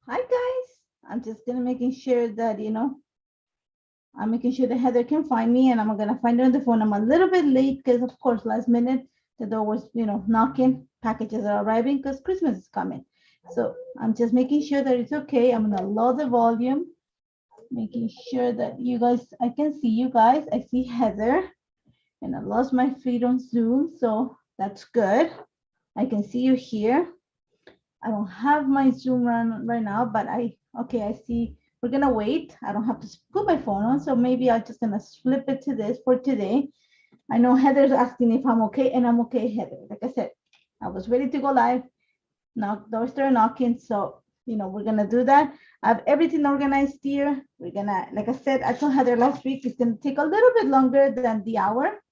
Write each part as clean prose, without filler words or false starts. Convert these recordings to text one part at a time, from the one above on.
Hi guys, I'm just gonna making sure that I'm making sure that Heather can find me, and I'm gonna find her on the phone. I'm a little bit late because of course last minute the door was knocking, packages are arriving because Christmas is coming. So I'm just making sure that it's okay. I'm gonna lower the volume, making sure that you guys, I can see you guys. I see Heather, and I lost my feed on Zoom, so that's good. I can see you here. I don't have my Zoom run right now, but okay, I see. We're gonna wait. I don't have to put my phone on, so maybe I'm just gonna flip it to this for today. I know Heather's asking if I'm okay, and I'm okay, Heather. Like I said, I was ready to go live. Now doors start knocking, so we're gonna do that. I have everything organized here. We're gonna, like I said, I told Heather last week it's gonna take a little bit longer than the hour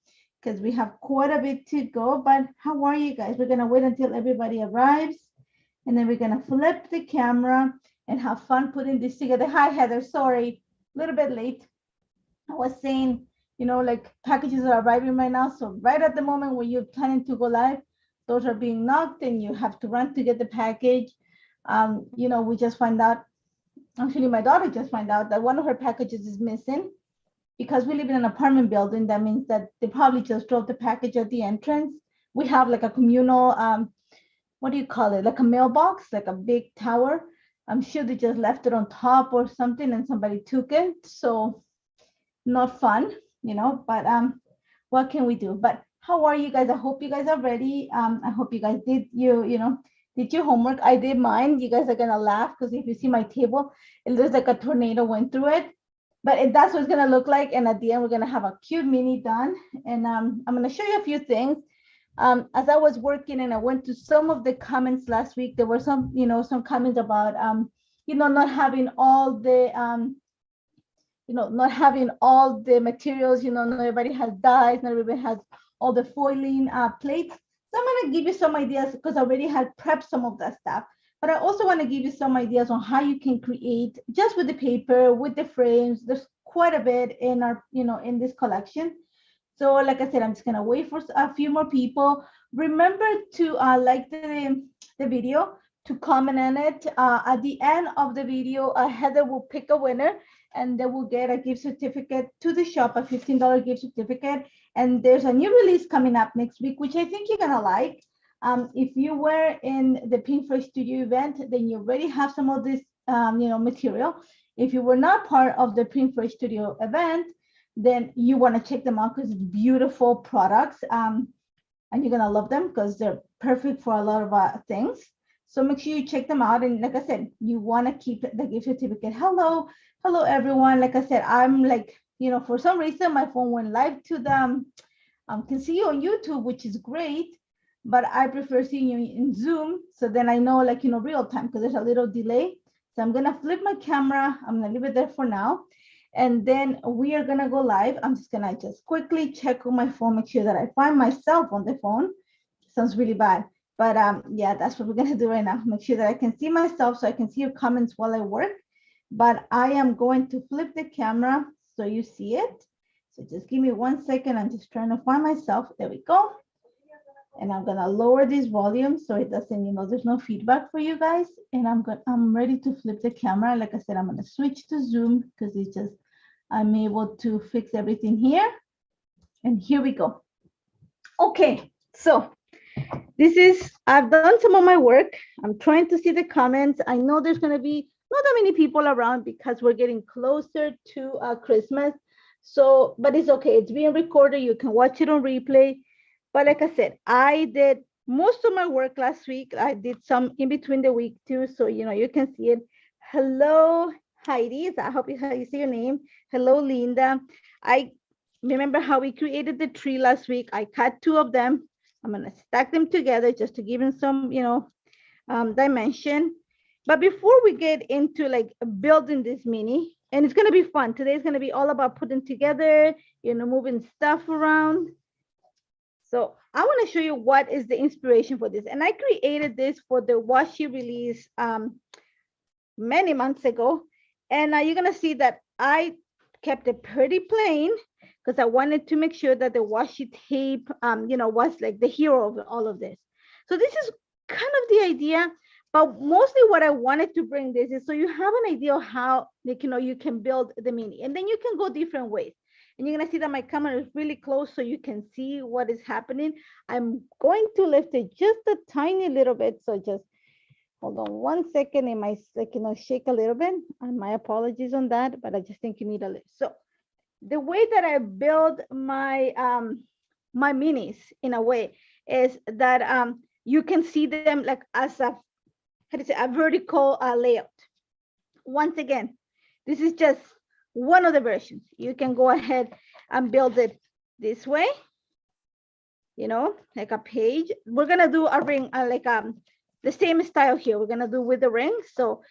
because we have quite a bit to go. But how are you guys? We're gonna wait until everybody arrives, and then we're gonna flip the camera and have fun putting this together. Hi, Heather. Sorry, a little bit late. I was saying, like packages are arriving right now. So right at the moment when you're planning to go live, those are being knocked and you have to run to get the package. We just find out, actually my daughter just found out that one of her packages is missing because we live in an apartment building. That means that they probably just dropped the package at the entrance. We have like a communal what do you call it? Like a mailbox, like a big tower. I'm sure they just left it on top or something and somebody took it. So not fun, but what can we do? But how are you guys? I hope you guys are ready. I hope you guys did your homework. I did mine. You guys are gonna laugh because if you see my table, it looks like a tornado went through it. But that's what it's gonna look like. And at the end, we're gonna have a cute mini done. And I'm gonna show you a few things. As I was working and I went to some of the comments last week, there were some comments about not having all the not having all the materials, not everybody has dyes, not everybody has all the foiling plates. So I'm gonna give you some ideas because I already had prepped some of that stuff. But I also want to give you some ideas on how you can create just with the paper, with the frames. There's quite a bit in our, in this collection. So like I said, I'm just gonna wait for a few more people. Remember to like the video, to comment on it. At the end of the video, Heather will pick a winner and they will get a gift certificate to the shop, a $15 gift certificate. And there's a new release coming up next week, which I think you're gonna like. If you were in the Pink Floyd Studio event, then you already have some of this material. If you were not part of the Pink Floyd Studio event, then you want to check them out because it's beautiful products, and you're gonna love them because they're perfect for a lot of things. So make sure you check them out. And like I said, you want to keep the gift certificate. Hello everyone. Like I said, I'm like, for some reason my phone went live to the can see you on YouTube, which is great, but I prefer seeing you in Zoom. So then I know, like, real time because there's a little delay. So I'm gonna flip my camera. I'm gonna leave it there for now. And then we are gonna go live. I'm just gonna quickly check on my phone, make sure that I find myself on the phone. Sounds really bad, but yeah, that's what we're gonna do right now. Make sure that I can see myself so I can see your comments while I work. But I am going to flip the camera so you see it. So just give me 1 second. I'm just trying to find myself. There we go. And I'm gonna lower this volume so it doesn't, there's no feedback for you guys. And I'm ready to flip the camera. Like I said, I'm gonna switch to Zoom because it's just, I'm able to fix everything here. And here we go. Okay, so I've done some of my work. I'm trying to see the comments. I know there's gonna be not that many people around because we're getting closer to Christmas. So, but it's okay. It's being recorded. You can watch it on replay. But like I said, I did most of my work last week. I did some in between the week too. So, you can see it. Hello, Heidi. I hope you see your name. Hello, Linda. I remember how we created the tree last week. I cut two of them. I'm going to stack them together just to give them some, dimension. But before we get into like building this mini, and it's going to be fun. Today is going to be all about putting together, moving stuff around. So I want to show you what is the inspiration for this. And I created this for the washi release many months ago. And you're going to see that I kept it pretty plain because I wanted to make sure that the washi tape, was like the hero of all of this. So this is kind of the idea, But mostly what I wanted to bring this is so you have an idea of how, like, you can build the mini, and then you can go different ways. And you're gonna see that my camera is really close so you can see what is happening. I'm going to lift it just a tiny little bit. So just hold on 1 second. It might, like, shake a little bit. And my apologies on that, but I just think you need a lift. So the way that I build my my minis in a way is that you can see them like as a, how to say, a vertical layout. Once again, this is just one of the versions. You can go ahead and build it this way, like a page. We're gonna do a ring, like the same style here. We're gonna do with the ring. So,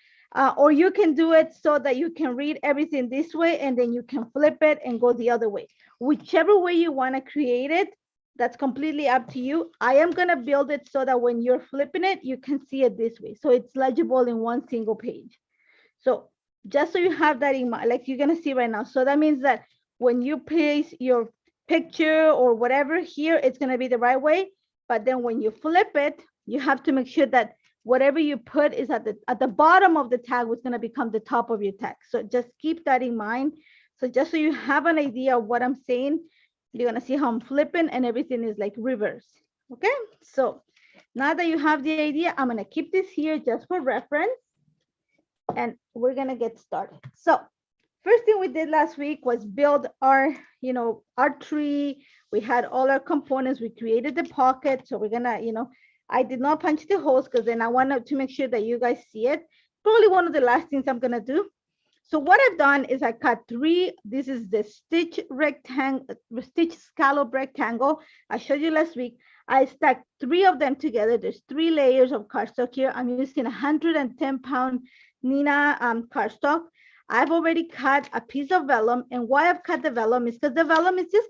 or you can do it so that you can read everything this way, and then you can flip it and go the other way. Whichever way you wanna create it, that's completely up to you. I am gonna build it so that when you're flipping it, you can see it this way. So it's legible in one single page. So just so you have that in mind, like you're gonna see right now. So that means that when you place your picture or whatever here, it's gonna be the right way. But then when you flip it, you have to make sure that whatever you put is at the bottom of the tag, was gonna become the top of your tag. So just keep that in mind. So just so you have an idea of what I'm saying, you're gonna see how I'm flipping and everything is like reverse. Okay, so now that you have the idea, I'm gonna keep this here just for reference, and we're gonna get started. So first thing we did last week was build our, our tree. We had all our components. We created the pocket. So we're gonna, I did not punch the holes because then I wanted to make sure that you guys see it. Probably one of the last things I'm gonna do. So what I've done is I cut 3. This is the stitch scallop rectangle I showed you last week. I stacked 3 of them together. There's 3 layers of cardstock here. I'm using 110-pound Nina cardstock. I've already cut a piece of vellum, and why I've cut the vellum is because the vellum is just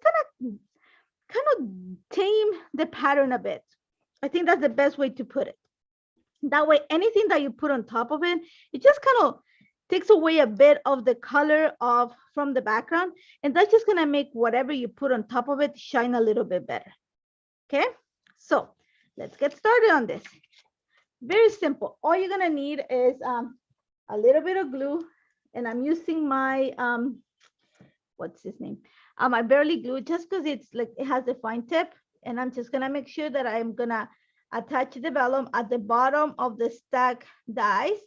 kind of tame the pattern a bit. I think that's the best way to put it. That way, anything that you put on top of it, it just kind of takes away a bit of the color from the background, and that's just gonna make whatever you put on top of it shine a little bit better. Okay, so let's get started on this. Very simple. All you're gonna need is a little bit of glue, and I'm using my what's his name? My Barely glue, just because it's like it has a fine tip, and I'm just gonna make sure that I'm gonna attach the vellum at the bottom of the stack dies.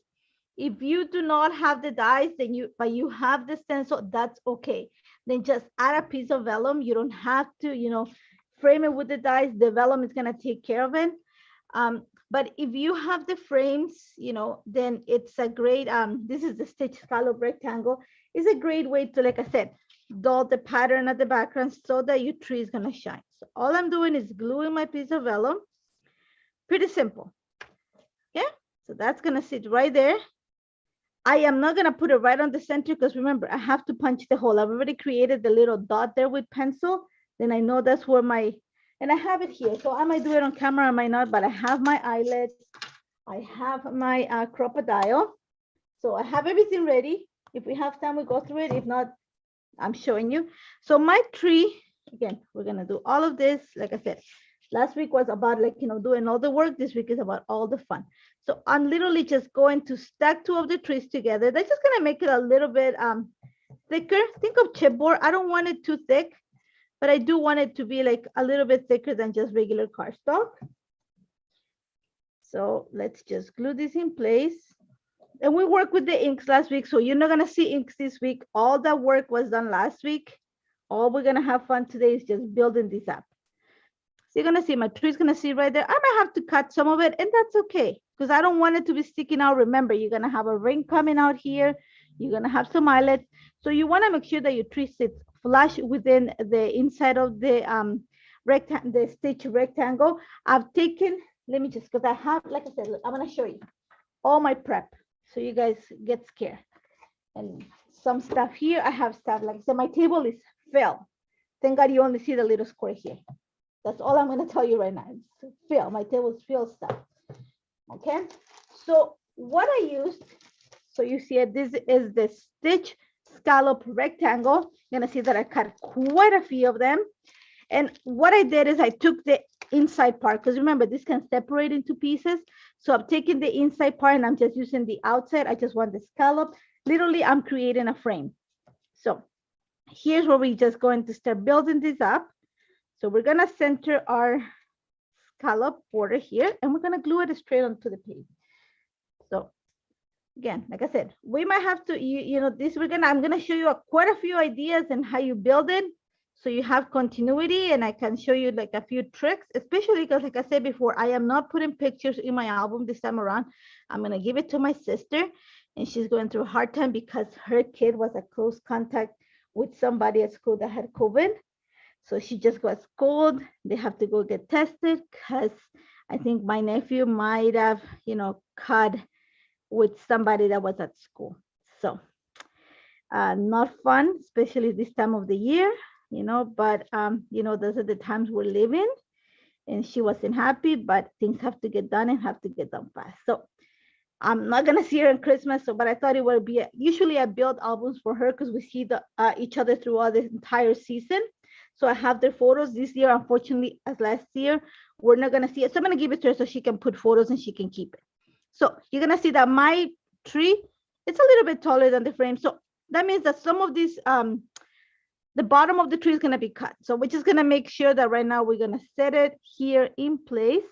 If you do not have the dies, then but you have the stencil, that's okay. Then just add a piece of vellum. You don't have to, frame it with the dies. The vellum is gonna take care of it. But if you have the frames, then it's a great, this is the stitch scallop rectangle. It's a great way to, like I said, dull the pattern at the background so that your tree is gonna shine. So all I'm doing is gluing my piece of vellum. Pretty simple. Yeah, so that's gonna sit right there. I am not gonna put it right on the center because remember, I have to punch the hole. I've already created the little dot there with pencil. Then I know that's where and I have it here. So I might do it on camera, I might not, but I have my eyelets. I have my crocodile. So I have everything ready. If we have time, we go through it. If not, I'm showing you. So my tree, again, we're gonna do all of this. Like I said, last week was about doing all the work. This week is about all the fun. So I'm literally just going to stack 2 of the trees together. That's just gonna make it a little bit thicker. Think of chipboard. I don't want it too thick, but I do want it to be like a little bit thicker than just regular cardstock. So let's just glue this in place. And we worked with the inks last week, so you're not gonna see inks this week. All that work was done last week. All we're gonna have fun today is just building this up. So you're gonna see my tree's gonna see right there. I might have to cut some of it, and that's okay, because I don't want it to be sticking out. Remember, you're gonna have a ring coming out here. You're gonna have some eyelets. So you wanna make sure that your tree sits flush within the inside of the stitch rectangle. I've taken, let me just, because I have, like I said, look, I'm gonna show you all my prep so you guys get scared. And some stuff here, I have stuff, like I said, my table is filled. Thank God you only see the little square here. That's all I'm gonna tell you right now. It's filled, my table is filled stuff. Okay, so what I used, so you see it, this is the stitch scallop rectangle. You're gonna see that I cut quite a few of them. And what I did is I took the inside part, because remember, this can separate into pieces. So I'm taking the inside part and I'm just using the outside. I just want the scallop. Literally, I'm creating a frame. So here's where we just going to start building this up. So we're gonna center our scallop border here, and we're gonna glue it straight onto the page. So again, like I said, we might have to, you know, this I'm gonna show you quite a few ideas and how you build it, so you have continuity, and I can show you like a few tricks, especially because like I said before, I am not putting pictures in my album this time around. I'm gonna give it to my sister, and she's going through a hard time because her kid was a close contact with somebody at school that had COVID. So she just got cold. They have to go get tested because I think my nephew might have, you know, cut with somebody that was at school. So not fun, especially this time of the year, you know, but, you know, those are the times we're living, and she wasn't happy, but things have to get done and have to get done fast. So I'm not gonna see her on Christmas, so, but I thought it would be, usually I build albums for her because we see the each other throughout the entire season. So I have their photos this year. Unfortunately, as last year, we're not gonna see it. So I'm gonna give it to her so she can put photos and she can keep it. So you're gonna see that my tree, it's a little bit taller than the frame. So that means that some of these, the bottom of the tree is gonna be cut. So we're just gonna make sure that right now we're gonna set it here in place.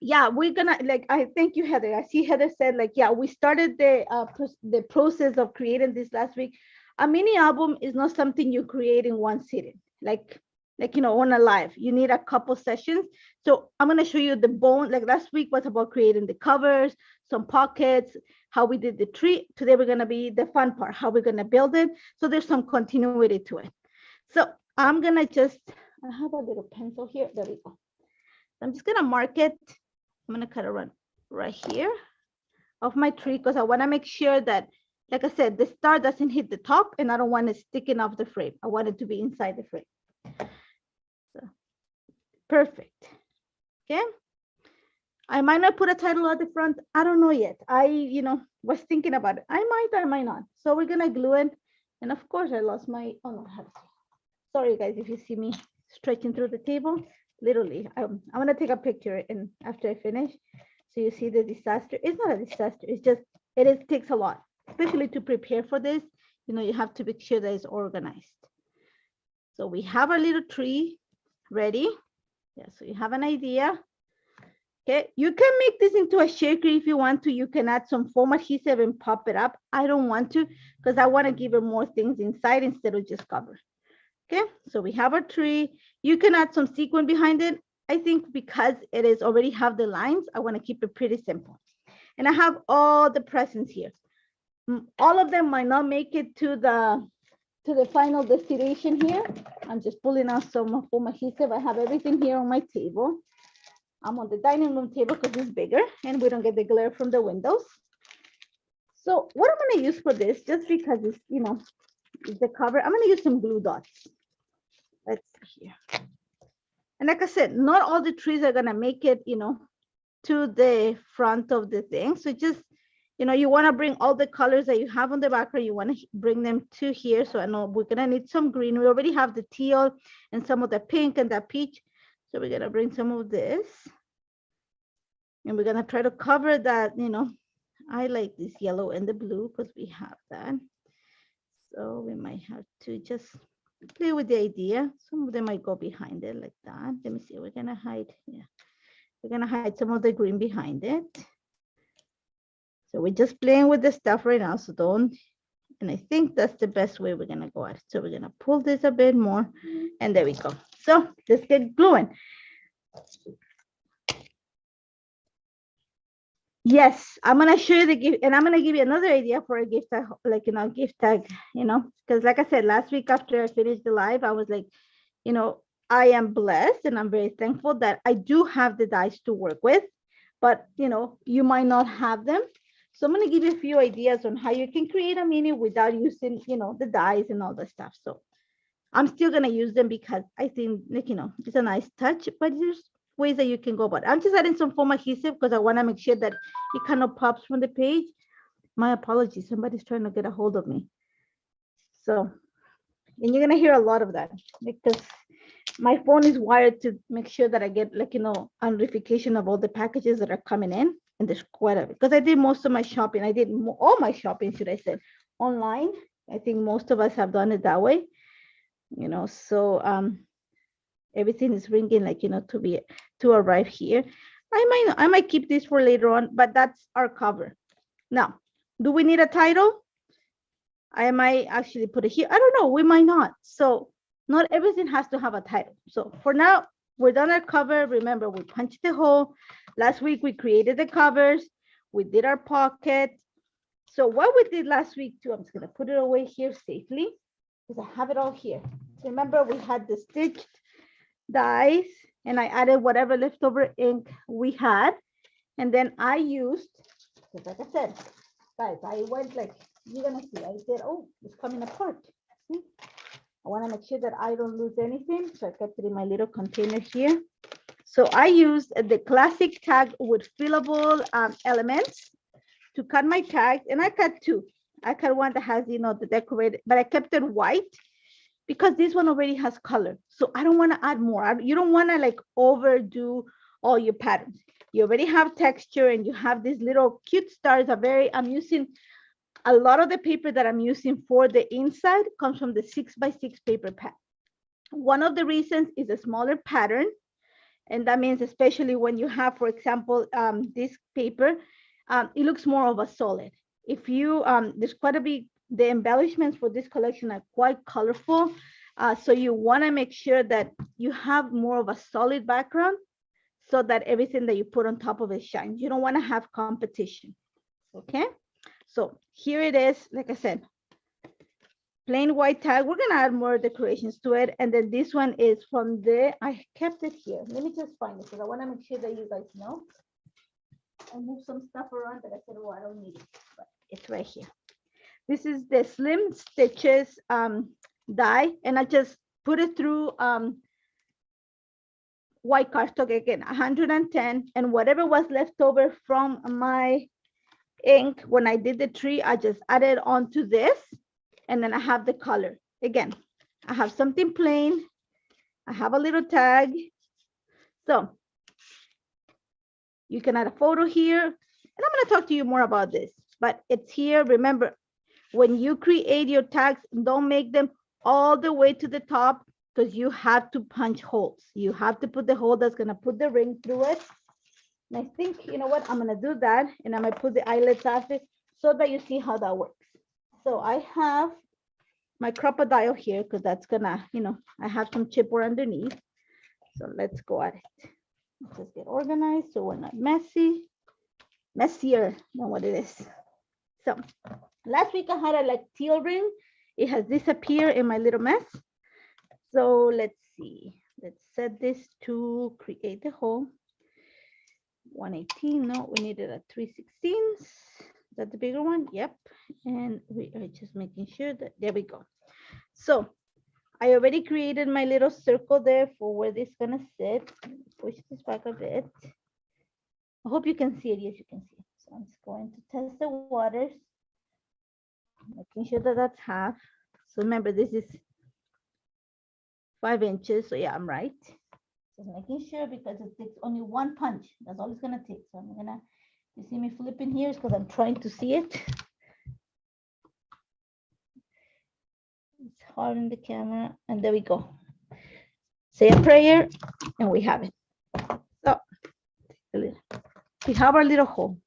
Yeah, we're gonna, like, I thank you, Heather. I see Heather said, like, yeah, we started the process of creating this last week. A mini album is not something you create in one sitting, like, you know, on a live. You need a couple sessions. So I'm gonna show you the bone. Like last week was about creating the covers, some pockets, how we did the tree. Today we're gonna be the fun part, how we're gonna build it. So there's some continuity to it. So I'm gonna just, I have a little pencil here. There we go. I'm just gonna mark it. I'm gonna cut around right here of my tree because I wanna make sure that, like I said, the star doesn't hit the top, and I don't want it sticking off the frame. I want it to be inside the frame. So, perfect, okay. I might not put a title at the front. I don't know yet. I, you know, was thinking about it. I might not. So we're gonna glue it. And of course I lost my, oh no, I have to. Sorry guys, if you see me stretching through the table. Literally, I'm gonna take a picture and after I finish, so you see the disaster. It's not a disaster. It's just it takes a lot, especially to prepare for this. You know, you have to make sure that it's organized. So we have our little tree ready. Yeah, so you have an idea. Okay, you can make this into a shaker if you want to. You can add some foam adhesive and pop it up. I don't want to because I want to give it more things inside instead of just cover. Okay, so we have our tree. You can add some sequin behind it. I think because it is already have the lines, I want to keep it pretty simple. And I have all the presents here. All of them might not make it to the final destination here. I'm just pulling out some foam adhesive. I have everything here on my table. I'm on the dining room table because it's bigger and we don't get the glare from the windows. So what I'm going to use for this, just because it's, you know, is the cover, I'm going to use some glue dots. Let's see here. And like I said, not all the trees are going to make it, you know, to the front of the thing. So just, you know, you want to bring all the colors that you have on the background, you want to bring them to here. So I know we're going to need some green. We already have the teal and some of the pink and the peach. So we're going to bring some of this. And we're going to try to cover that, you know, I like this yellow and the blue because we have that. So we might have to just play with the idea. Some of them might go behind it like that. Let me see, we're gonna hide, yeah. We're gonna hide some of the green behind it. So we're just playing with the stuff right now, so don't, and I think that's the best way we're gonna go at it. So we're gonna pull this a bit more, and there we go. So let's get gluing. Yes, I'm gonna show you the gift, and I'm gonna give you another idea for a gift tag, like, you know, gift tag, you know, because like I said, last week after I finished the live, I was like, you know, I am blessed and I'm very thankful that I do have the dies to work with, but you know, you might not have them. So I'm gonna give you a few ideas on how you can create a mini without using, you know, the dies and all that stuff. So I'm still gonna use them because I think, like, you know, it's a nice touch, but there's ways that you can go about it. I'm just adding some foam adhesive because I want to make sure that it kind of pops from the page. My apologies, somebody's trying to get a hold of me. So, and you're gonna hear a lot of that because my phone is wired to make sure that I get like, you know, a notification of all the packages that are coming in. And there's quite a, because I did most of my shopping. I did all my shopping, should I say, online. I think most of us have done it that way, you know, so everything is ringing like, you know, to arrive here. I might keep this for later on, but that's our cover. Now, do we need a title? I might actually put it here. I don't know, we might not. So not everything has to have a title. So for now, we're done our cover. Remember, we punched the hole. Last week, we created the covers. We did our pocket. So what we did last week too, I'm just gonna put it away here safely because I have it all here. Remember, we had the stitched dies and I added whatever leftover ink we had. And then I used, because like I said, guys, I went like, you're gonna see, I said, oh, it's coming apart. See? I wanna make sure that I don't lose anything. So I kept it in my little container here. So I used the classic tag with fillable elements to cut my tags, and I cut two. I cut one that has, you know, the decorated, but I kept it white because this one already has color. So I don't want to add more. You don't want to like overdo all your patterns. You already have texture and you have these little cute stars. I'm using a lot of the paper that I'm using for the inside comes from the 6x6 paper pad. One of the reasons is a smaller pattern. And that means especially when you have, for example, this paper, it looks more of a solid. If you, there's quite a bit, the embellishments for this collection are quite colorful. So you wanna make sure that you have more of a solid background so that everything that you put on top of it shines. You don't wanna have competition, okay? So here it is, like I said, plain white tag. We're gonna add more decorations to it. And then this one is from the, I kept it here. Let me just find it because I wanna make sure that you guys know. I moved some stuff around that I said, oh, I don't need it, but it's right here. This is the Slim Stitches die, and I just put it through white cardstock again, 110, and whatever was left over from my ink when I did the tree, I just added onto this, and then I have the color. Again, I have something plain, I have a little tag, so you can add a photo here, and I'm going to talk to you more about this, but it's here. Remember, when you create your tags, don't make them all the way to the top because you have to punch holes. You have to put the hole that's going to put the ring through it. And I think, you know what, I'm going to do that, and I'm going to put the eyelets after so that you see how that works. So I have my crocodile here because that's going to, you know, I have some chipboard underneath. So let's go at it. Let's just get organized so we're not messier than what it is. So last week I had a like teal ring. It has disappeared in my little mess. So let's see. Let's set this to create the hole. 118. No, we needed a 3/16. Is that the bigger one? Yep. And we are just making sure that there we go. So I already created my little circle there for where this is gonna sit. Push this back a bit. I hope you can see it. Yes, you can see it. So I'm just going to test the waters, making sure that that's half. So remember, this is 5 inches. So yeah, I'm right. Just making sure because it takes only one punch. That's all it's gonna take. So I'm gonna, you see me flipping here because I'm trying to see it. It's hard in the camera, and there we go. Say a prayer, and we have it. So we have our little hole.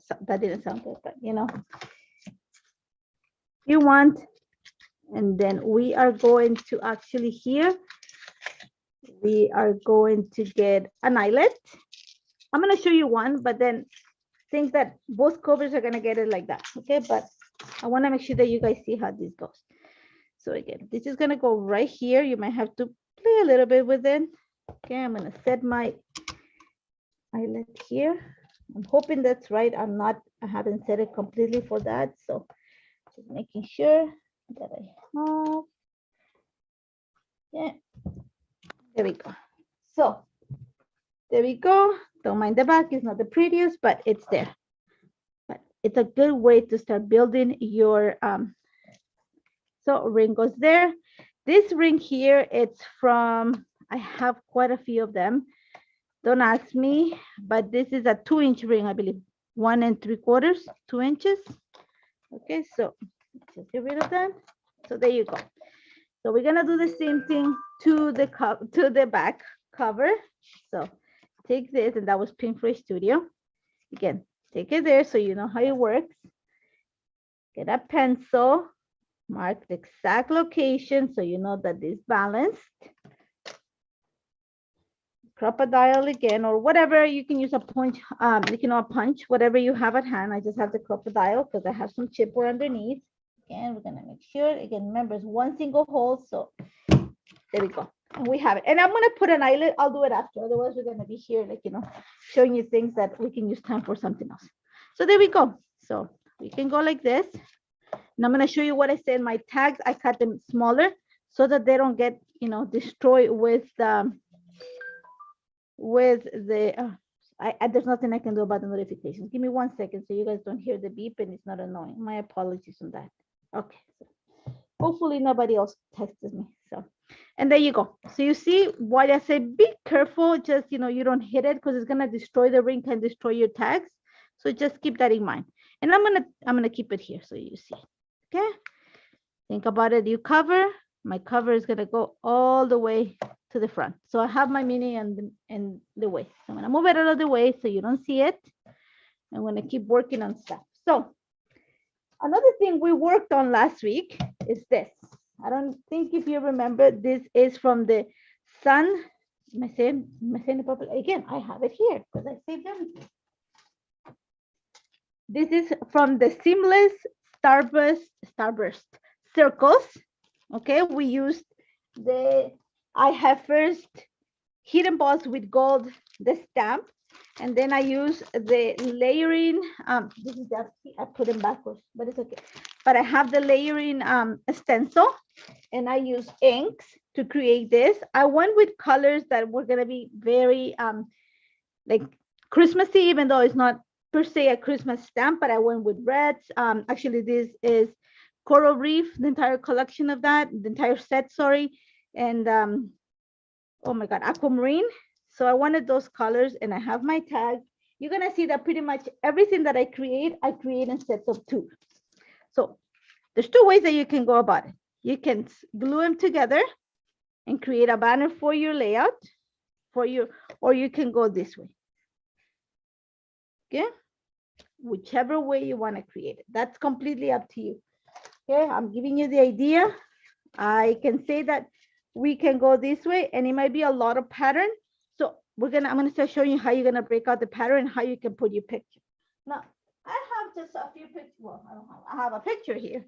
So that didn't sound good, but you know, you want, and then we are going to actually here, we are going to get an eyelet. I'm going to show you one, but then think that both covers are going to get it like that. Okay, but I want to make sure that you guys see how this goes. So again, this is going to go right here. You might have to play a little bit with it. Okay, I'm going to set my eyelet here. I'm hoping that's right. I haven't set it completely for that. So just making sure that I have. Yeah, there we go. So there we go. Don't mind the back, it's not the prettiest, but it's there. But it's a good way to start building your, so ring goes there. This ring here, it's from I have quite a few of them. Don't ask me, but this is a 2-inch ring, I believe. 1 3/4, 2 inches. Okay, so just get rid of that. So there you go. So we're gonna do the same thing to the back cover. So take this, and that was Pink Floyd Studio. Again, take it there so you know how it works. Get a pencil, mark the exact location so you know that it's balanced. Crocodile again, or whatever, you can use a punch, a punch, whatever you have at hand. I just have the crocodile because I have some chipboard underneath. Again, we're gonna make sure, again, remember it's one single hole, so there we go. And we have it. And I'm gonna put an eyelet, I'll do it after, otherwise we're gonna be here, like, showing you things that we can use time for something else. So there we go. So we can go like this. And I'm gonna show you what I said, my tags, I cut them smaller so that they don't get, destroyed with the, there's nothing I can do about the notifications. Give me 1 second so you guys don't hear the beep and it's not annoying. My apologies on that. Okay, so hopefully nobody else texts me. So, and there you go. So you see why I say be careful, just, you don't hit it because it's gonna destroy the ring, can destroy your tags. So just keep that in mind. And I'm gonna keep it here so you see. Okay, think about it. You cover, my cover is gonna go all the way to the front. So I have my mini in the way. So I'm gonna move it out of the way so you don't see it. I'm gonna keep working on stuff. So another thing we worked on last week is this. I don't think if you remember, this is from the Sun. Am I saying the proper? Again, I have it here because I saved everything. This is from the Seamless Starburst circles. Okay, we used I have first hidden balls with gold, the stamp, and then I use the layering. This is I put them backwards, but it's okay. But I have the layering stencil, and I use inks to create this. I went with colors that were gonna be very like Christmassy, even though it's not per se a Christmas stamp, but I went with reds. Actually, this is Coral Reef, the entire collection of that, the entire set, sorry. And oh my God, aquamarine. So I wanted those colors, and I have my tag. You're gonna see that pretty much everything that I create in sets of 2. So there's 2 ways that you can go about it. You can glue them together and create a banner for your layout, or you can go this way. Okay, whichever way you want to create it. That's completely up to you. Okay, I'm giving you the idea. I can say that we can go this way, and it might be a lot of pattern. So I'm gonna start showing you how you're gonna break out the pattern and how you can put your picture. Now, I have just a few pictures. Well, I have a picture here.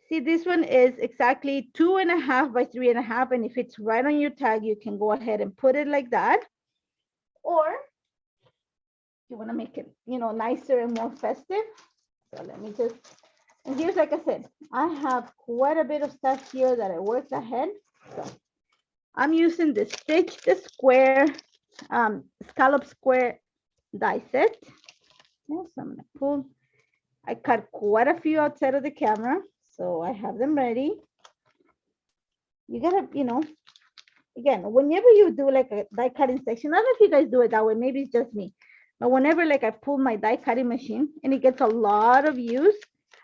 See, this one is exactly 2.5 by 3.5, and if it's right on your tag, you can go ahead and put it like that. Or you want to make it, nicer and more festive. So let me just. And here's, like I said, I have quite a bit of stuff here that I worked ahead. So I'm using the Stitch the Square scallop square die set. Okay, so I'm gonna pull. I cut quite a few outside of the camera, so I have them ready. You gotta, again, whenever you do like a die cutting section, I don't know if you guys do it that way, maybe it's just me, but whenever like I pull my die cutting machine and it gets a lot of use,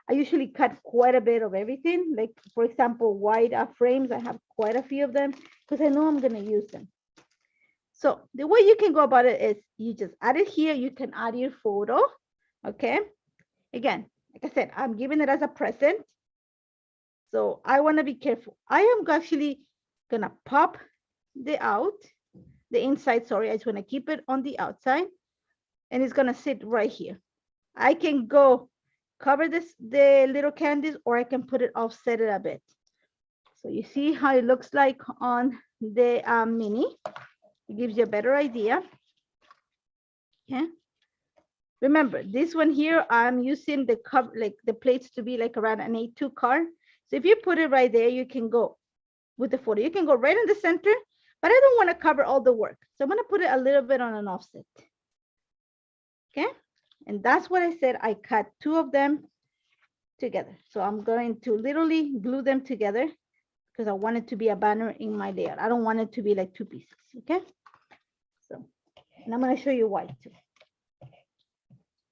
I usually cut quite a bit of everything. Like, for example, white frames, I have quite a few of them because I know I'm going to use them. So the way you can go about it is you just add it here. You can add your photo. Okay. Again, like I said, I'm giving it as a present. So I want to be careful. I am actually going to pop the inside, sorry. I just want to keep it on the outside, and it's going to sit right here. I can go cover the little candies, or I can put it offset it a bit. So you see how it looks like on the mini. It gives you a better idea. Okay. Remember, this one here, I'm using the cover, like the plates to be like around an A2 card. So if you put it right there, you can go with the photo. You can go right in the center, but I don't want to cover all the work. So I'm going to put it a little bit on an offset. Okay. And that's what I said. I cut 2 of them together. So I'm going to literally glue them together. because I want it to be a banner in my layout. I don't want it to be like 2 pieces, okay? So, and I'm gonna show you why too.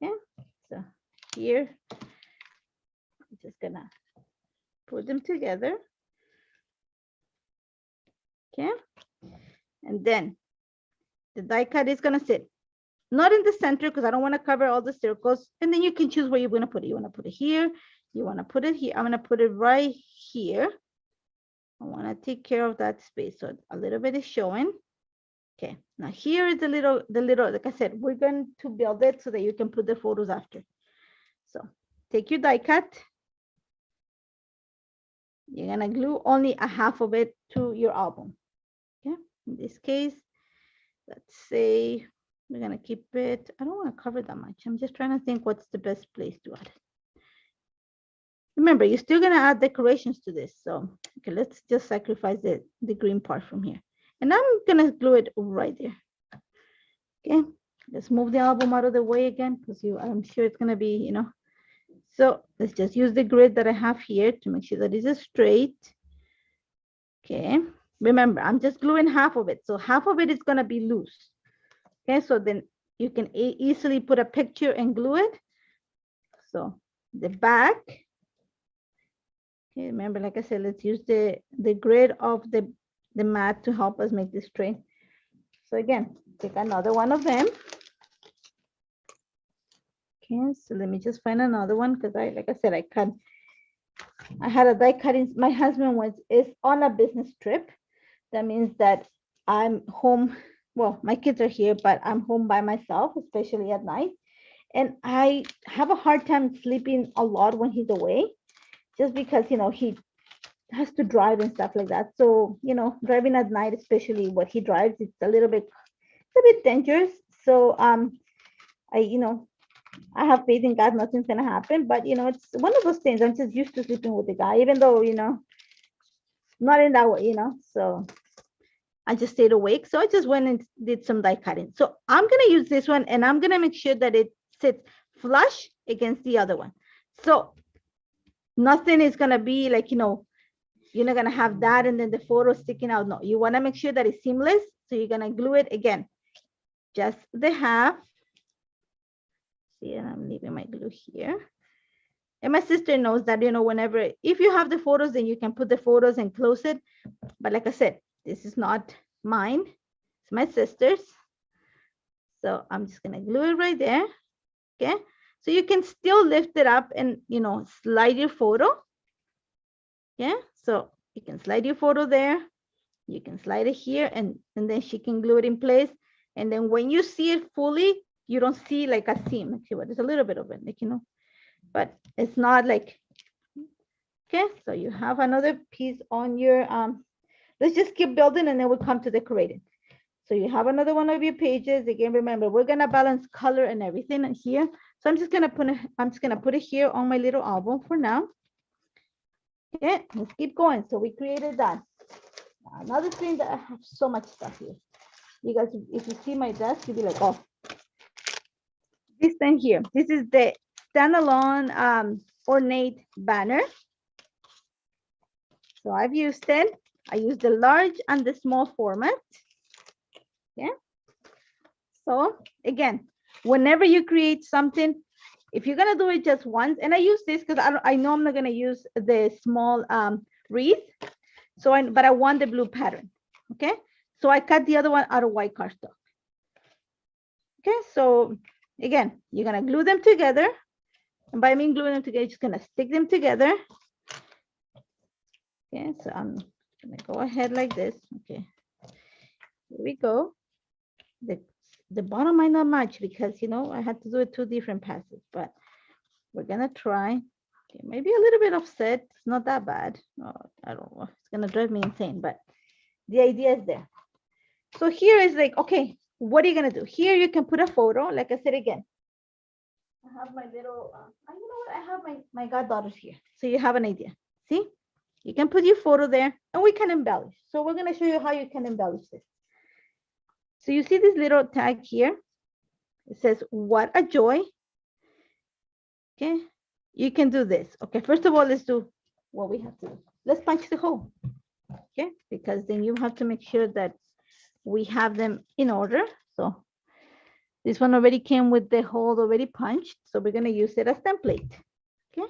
Okay, so here, I'm just gonna put them together. Okay, and then the die cut is gonna sit not in the center because I don't want to cover all the circles. And then you can choose where you're gonna put it. You want to put it here, you want to put it here. I'm gonna put it right here. I want to take care of that space, so a little bit is showing. Okay, now here is the little, like I said, we're going to build it so that you can put the photos after. So take your die cut. You're gonna glue only a half of it to your album. Okay, in this case, let's say we're gonna keep it. I don't want to cover that much. I'm just trying to think what's the best place to add it. Remember, you're still gonna add decorations to this. So okay, let's just sacrifice the green part from here. And I'm gonna glue it right there. Okay, let's move the album out of the way again because I'm sure it's gonna be, you know. So let's just use the grid that I have here to make sure that it's straight. Okay, remember, I'm just gluing half of it. So half of it is gonna be loose. Okay, so then you can easily put a picture and glue it. So the back. Okay, remember, like I said, let's use the grid of the mat to help us make this straight. So again, take another one of them. Okay, so let me just find another one because like I said, I had a die cutting. My husband is on a business trip. That means that I'm home. Well, my kids are here, but I'm home by myself, especially at night. And I have a hard time sleeping a lot when he's away, just because, you know, he has to drive and stuff like that. So, you know, driving at night, especially what he drives, it's a bit dangerous. So I have faith in God, nothing's gonna happen. But you know, it's one of those things. I'm just used to sleeping with the guy, even though, you know, not in that way, you know. So I just stayed awake. So I just went and did some die cutting. So I'm gonna use this one and I'm gonna make sure that it sits flush against the other one. So nothing is gonna be like, you know, you're not gonna have that and then the photo sticking out. No, you wanna make sure that it's seamless. So you're gonna glue it again, just the half. See, and I'm leaving my glue here. And my sister knows that, you know, whenever, if you have the photos, then you can put the photos and close it. But like I said, this is not mine, it's my sister's. So I'm just gonna glue it right there, okay? So you can still lift it up and, you know, slide your photo. Yeah, so you can slide your photo there. You can slide it here and then she can glue it in place. And then when you see it fully, you don't see like a seam. Okay, but there's a little bit of it, like, you know, but it's not like, okay, so you have another piece on your, let's just keep building and then we'll come to decorating. So you have another one of your pages. Again, remember, we're gonna balance color and everything in here. So I'm just gonna put it here on my little album for now. Okay, let's keep going. So we created that. Another thing that I have so much stuff here. You guys, if you see my desk, you'll be like, oh, this thing here. This is the standalone ornate banner. So I've used it. I use the large and the small format. Yeah. So again, whenever you create something, if you're gonna do it just once, and I use this because I know I'm not gonna use the small wreath. So but I want the blue pattern. Okay. So I cut the other one out of white cardstock. Okay. So again, you're gonna glue them together. And by me gluing them together, you're just gonna stick them together. Okay, so I'm gonna go ahead like this. Okay, here we go. The bottom might not match because, you know, I had to do it 2 different passes, but we're gonna try. Okay, maybe a little bit offset. It's not that bad. Oh, I don't know. It's gonna drive me insane, but the idea is there. So here is like, okay, what are you gonna do? Here you can put a photo. Like I said again, I have my little, you know what? I have my goddaughters here. So you have an idea. See? You can put your photo there and we can embellish. So we're going to show you how you can embellish this. So you see this little tag here. It says, what a joy. Okay. You can do this. Okay. First of all, let's do what we have to do. Let's punch the hole. okay? Because then you have to make sure that we have them in order. So this one already came with the hole already punched, so we're gonna use it as template, okay?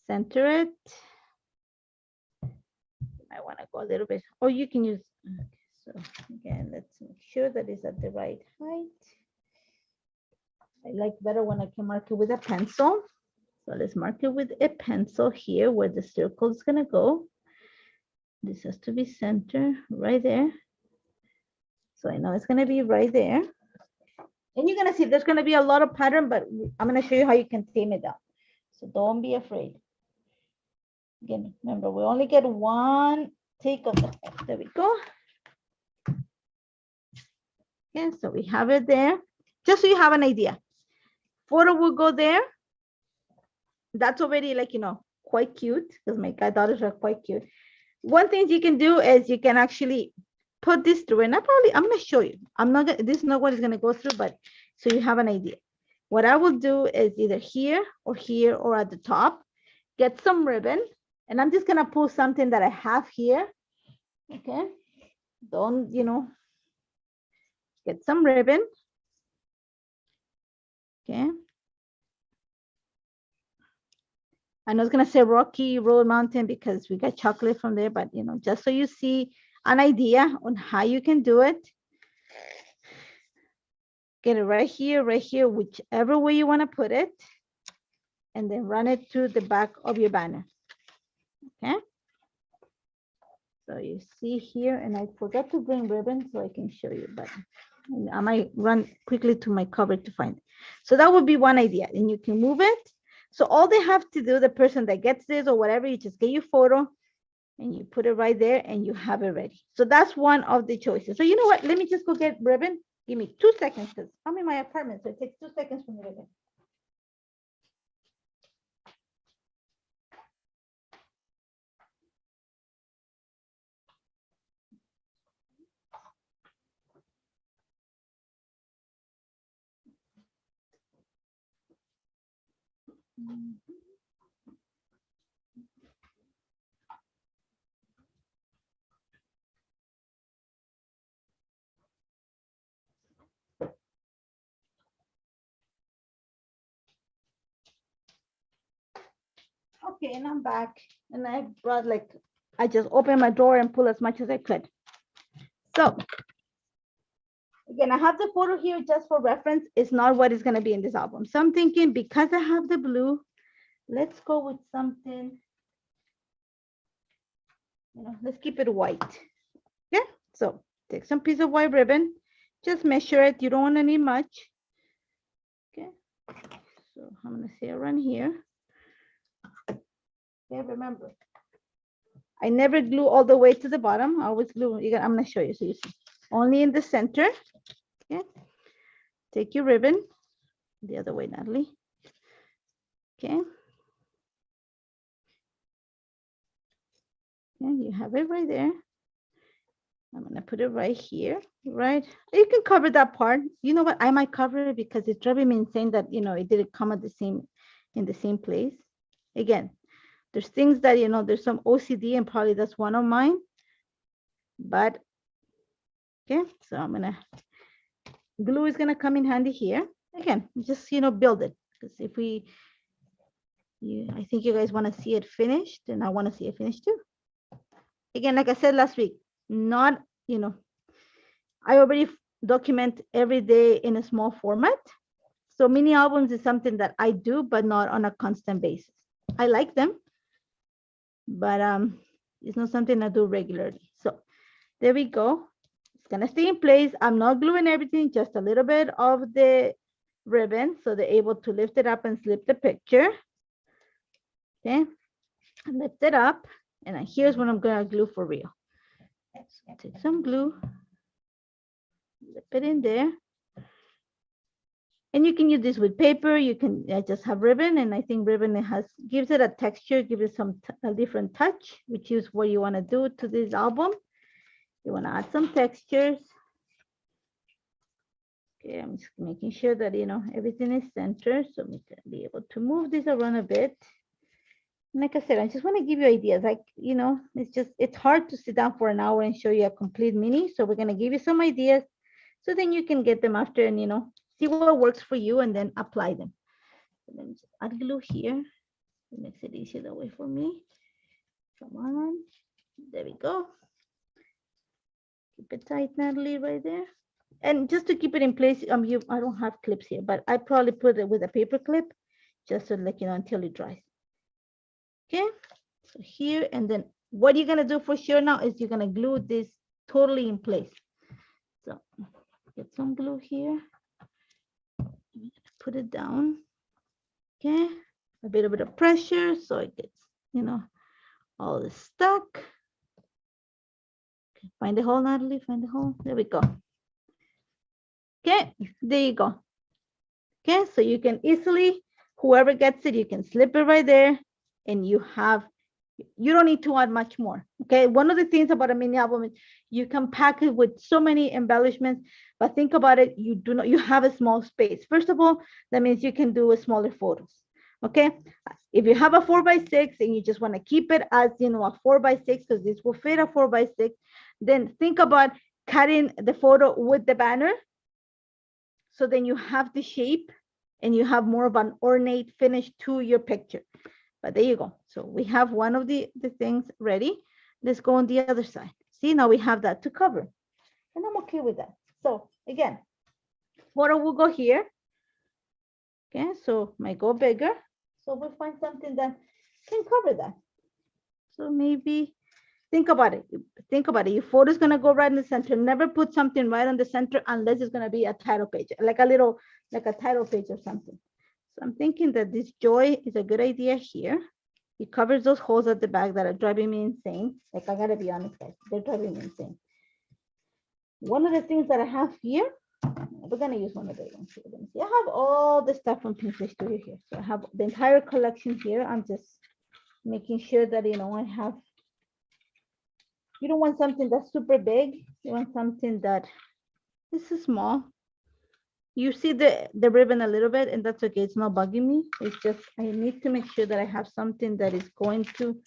Center it. I wanna go a little bit, or you can use, okay, so again, let's make sure that it's at the right height. I like better when I can mark it with a pencil. So let's mark it with a pencil here where the circle is gonna go. This has to be center right there. So I know it's gonna be right there. And you're gonna see there's gonna be a lot of pattern, but I'm gonna show you how you can tame it down. So don't be afraid. Again, remember, we only get one take of the hole. There we go. Okay, so we have it there. Just so you have an idea. Photo will go there. That's already like, you know, quite cute because my daughters are quite cute. One thing you can do is you can actually put this through, and I'm gonna show you. I'm not gonna, this is not what it's gonna go through, but so you have an idea. What I will do is either here or at the top, get some ribbon, and I'm just gonna pull something that I have here. Okay, don't, you know, get some ribbon. Okay. I know it's gonna say Rocky Road Mountain because we got chocolate from there, but you know, just so you see an idea on how you can do it. Get it right here, whichever way you want to put it, and then run it to the back of your banner. Okay. So you see here, and I forgot to bring ribbon so I can show you, but I might run quickly to my cover to find it. So that would be one idea, and you can move it. So all they have to do, the person that gets this or whatever, you just get your photo and you put it right there and you have it ready. So that's one of the choices. So you know what? Let me just go get ribbon. Give me 2 seconds because I'm in my apartment, so it takes 2 seconds for me to get. Okay, and I'm back, and I brought like, I just opened my drawer and pull as much as I could. So again, I have the photo here just for reference. It's not what is going to be in this album. So I'm thinking because I have the blue, let's go with something, you know, let's keep it white. Yeah, so take some piece of white ribbon, just measure it. You don't want to need much. Okay, so I'm going to say around here. Okay, remember, I never glue all the way to the bottom. I always glue, I'm going to show you so you see. Only in the center. Okay, take your ribbon the other way, Natalie. Okay. And you have it right there. I'm going to put it right here, right? You can cover that part. You know what? I might cover it because it's driving me insane that, you know, it didn't come at the same, in the same place. Again, there's things that, you know, there's some OCD and probably that's one of mine. But, okay, so I'm going to, glue is going to come in handy here. Again, just, you know, build it. Because if we, I think you guys want to see it finished, and I want to see it finished too. Again, like I said last week, not, you know, I already document every day in a small format. So mini albums is something that I do, but not on a constant basis. I like them, but it's not something I do regularly. So there we go. It's gonna stay in place. I'm not gluing everything, just a little bit of the ribbon so they're able to lift it up and slip the picture. Okay, lift it up, and here's what I'm gonna glue for real. Let's take some glue, slip it in there. And you can use this with paper. You can just have ribbon, and I think ribbon gives it a texture, gives it a different touch, which is what you want to do to this album. You want to add some textures. Okay, I'm just making sure that, you know, everything is centered, so we can be able to move this around a bit. like I said, I just want to give you ideas. Like, it's hard to sit down for an hour and show you a complete mini. So we're going to give you some ideas so then you can get them after and, see what works for you and then apply them. So let me just add glue here. It makes it easier that way for me. Come on. There we go. Keep it tight, Natalie, right there. And just to keep it in place, I don't have clips here, but I probably put it with a paper clip just so until it dries. Okay, so here, and then what you're gonna do for sure now is you're gonna glue this totally in place. So get some glue here. Put it down. Okay, a little bit of pressure so it gets, all this stuck. Okay, find the hole, Natalie, find the hole. There we go. Okay, there you go. Okay, so you can easily, whoever gets it, you can slip it right there and you don't need to add much more. Okay, one of the things about a mini album is you can pack it with so many embellishments, but think about it, you have a small space. First of all, that means you can do a smaller photos. Okay, if you have a 4x6 and you just want to keep it as a 4x6 because this will fit a 4x6, then think about cutting the photo with the banner. So then you have the shape and you have more of an ornate finish to your picture. But there you go. So we have one of the things ready. Let's go on the other side. See, now we have that to cover. And I'm okay with that. So again, photo will go here. Okay, so might go bigger. So we'll find something that can cover that. So maybe think about it. Think about it. Your photo is going to go right in the center. Never put something right on the center unless it's going to be a title page, like a title page or something. So I'm thinking that this joy is a good idea here. It covers those holes at the back that are driving me insane. Like, I got to be honest, guys, they're driving me insane. One of the things that I have here, we're going to use one of the ones here. I have all the stuff from Pinterest Studio here. So I have the entire collection here. I'm just making sure that, I have, you don't want something that's super big. You want something that this is small. You see the ribbon a little bit, and that's okay. It's not bugging me. It's just I need to make sure that I have something that is going to,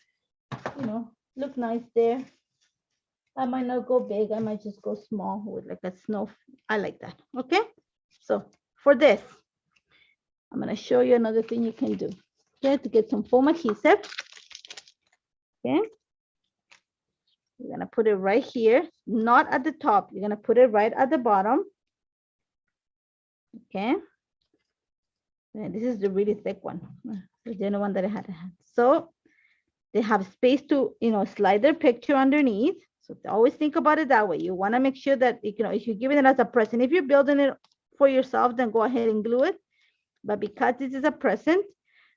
look nice there. I might not go big. I might just go small with like a snow. I like that. Okay. So for this, I'm going to show you another thing you can do. Okay, to get some foam adhesive. Okay. You're going to put it right here, not at the top. You're going to put it right at the bottom. Okay. And this is the really thick one. The other one that I had. So they have space to, slide their picture underneath. So always think about it that way. You want to make sure that, if you're giving it as a present, if you're building it for yourself, then go ahead and glue it. But because this is a present,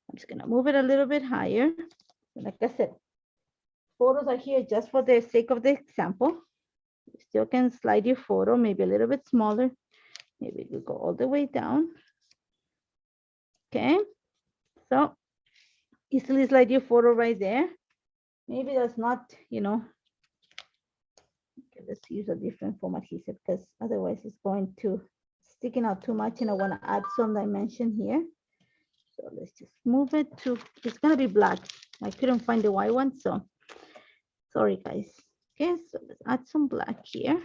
I'm just going to move it a little bit higher. Like I said, photos are here just for the sake of the example. You still can slide your photo, maybe a little bit smaller. Maybe we go all the way down. Okay. So easily slide your photo right there. Maybe that's not, okay, let's use a different foam adhesive because otherwise it's going to sticking out too much and I want to add some dimension here. So let's just move it to, it's going to be black. I couldn't find the white one, so sorry guys. Okay, so let's add some black here.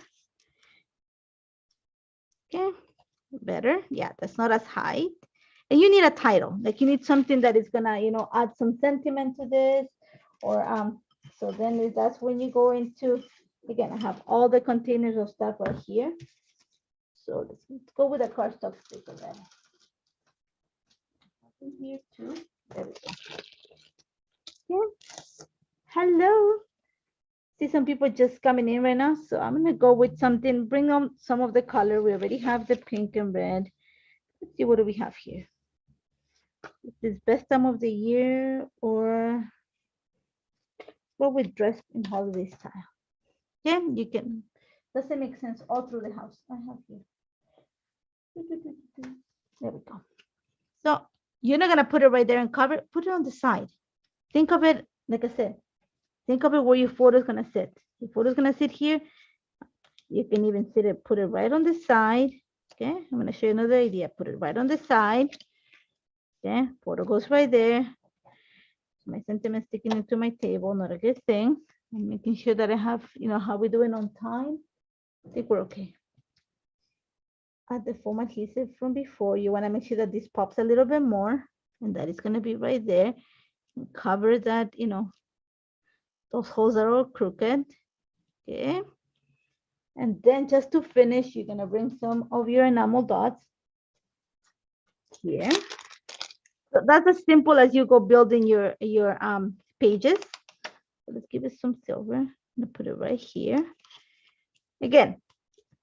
Okay, better. Yeah, that's not as high. And you need a title, like you need something that is gonna, add some sentiment to this, or so then that's when you go into, again, I have all the containers of stuff right here. So let's go with a cardstock sticker then. Here too. There we go. Yeah. Hello. See some people just coming in right now. So I'm gonna go with something, bring on some of the color. We already have the pink and red. Let's see, what do we have here? Is this best time of the year or what we dress in holiday style? Yeah, you can. Does it make sense all through the house? I have here. There we go. So you're not gonna put it right there and cover it. Put it on the side. Think of it, like I said, think of it where your photo is gonna sit. Your photo is gonna sit here. You can even sit it, put it right on the side. Okay, I'm gonna show you another idea. Put it right on the side. Okay, photo goes right there. My sentiment sticking into my table, not a good thing. I'm making sure that I have, how we doing on time. I think we're okay. Add the foam adhesive from before. You want to make sure that this pops a little bit more, and that is going to be right there. And cover that, those holes are all crooked. Okay. And then just to finish, you're going to bring some of your enamel dots here. So that's as simple as you go building your pages. So let's give it some silver. I'm going to put it right here. Again,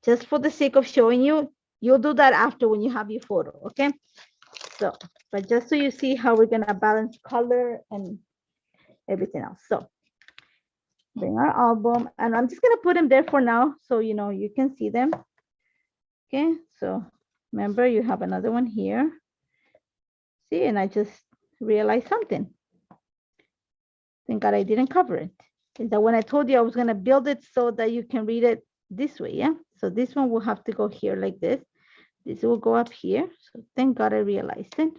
just for the sake of showing you, you'll do that after when you have your photo, okay? So, but just so you see how we're going to balance color and everything else. So bring our album, and I'm just going to put them there for now so you can see them. Okay, so remember you have another one here. See, and I just realized something. Thank God I didn't cover it. Is that when I told you I was going to build it so that you can read it this way, yeah? So this one will have to go here like this. This will go up here. So thank God I realized it.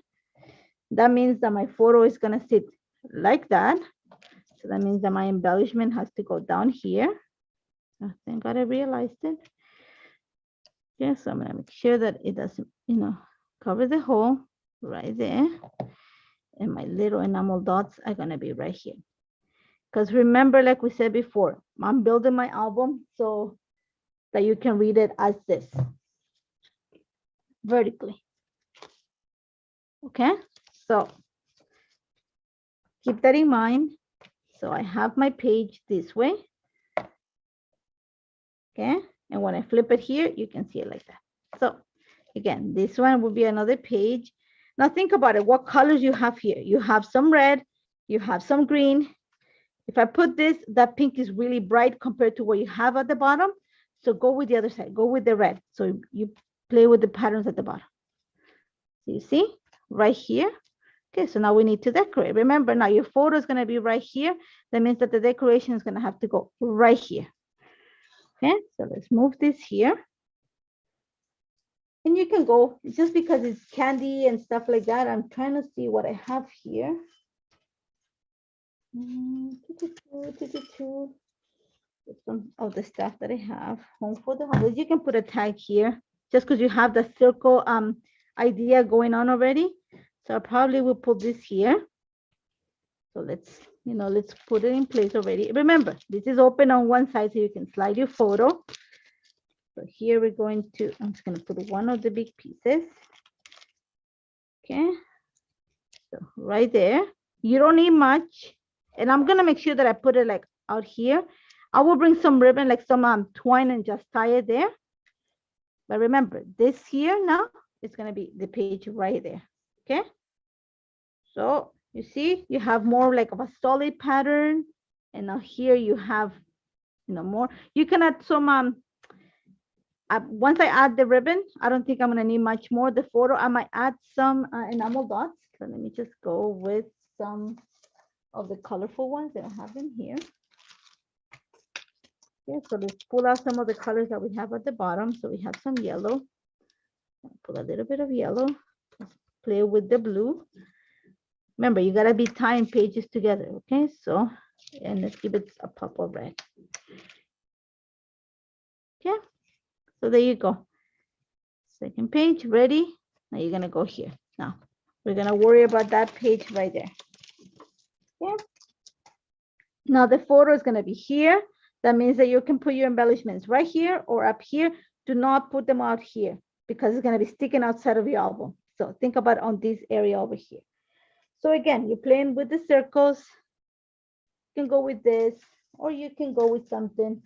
That means that my photo is going to sit like that. So that means that my embellishment has to go down here. So thank God I realized it. Okay, so I'm going to make sure that it doesn't, cover the hole right there. And my little enamel dots are going to be right here. Because remember, like we said before, I'm building my album so that you can read it as this, vertically. Okay, so keep that in mind. So I have my page this way. Okay, and when I flip it here, you can see it like that. So again, this one will be another page. Now think about it, what colors you have here. You have some red, you have some green. If I put this, that pink is really bright compared to what you have at the bottom. So go with the other side, go with the red. So you play with the patterns at the bottom. So you see, right here. Okay, so now we need to decorate. Remember, now your photo is going to be right here. That means that the decoration is going to have to go right here. Okay, so let's move this here. And you can go, just because it's candy and stuff like that, I'm trying to see what I have here. Some of the stuff that I have. Home for the holidays. You can put a tag here, just because you have the circle idea going on already. So I probably will put this here. So let's put it in place already. Remember, this is open on one side so you can slide your photo. So here we're going to, I'm just going to put one of the big pieces. Okay. So right there. You don't need much. And I'm going to make sure that I put it like out here. I will bring some ribbon, like some twine, and just tie it there. But remember, this here now is going to be the page right there. Okay. So you see, you have more like of a solid pattern. And now here you have, more. You can add some, once I add the ribbon, I don't think I'm going to need much more. The photo, I might add some enamel dots. So let me just go with some of the colorful ones that I have in here. Okay, so let's pull out some of the colors that we have at the bottom. So we have some yellow. Pull a little bit of yellow. Play with the blue. Remember, you gotta be tying pages together, okay? So, and let's give it a pop of red. Okay, so there you go. Second page, ready? Now you're gonna go here. Now, we're gonna worry about that page right there. Okay. Now the photo is gonna be here. That means that you can put your embellishments right here or up here. Do not put them out here because it's gonna be sticking outside of your album. So think about on this area over here. So again, you're playing with the circles. You can go with this, or you can go with something.